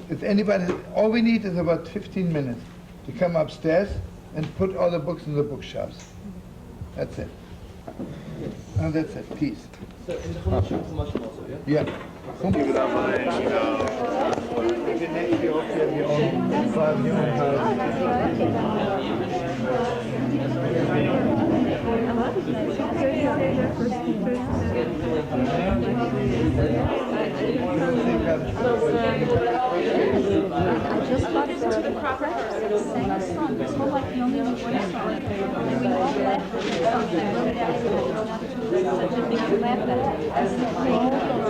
if anybody, all we need is about 15 minutes to come upstairs and put all the books in the bookshelves. That's it. And that's it. Peace. So, in the Chumash also, yeah? Yeah. Give it up, next year, hope you have your own farm, your own I just got into the proper sang a song. It's more like the only one song. And we all laughed at the song. I wrote it out. Such a big laugh at it.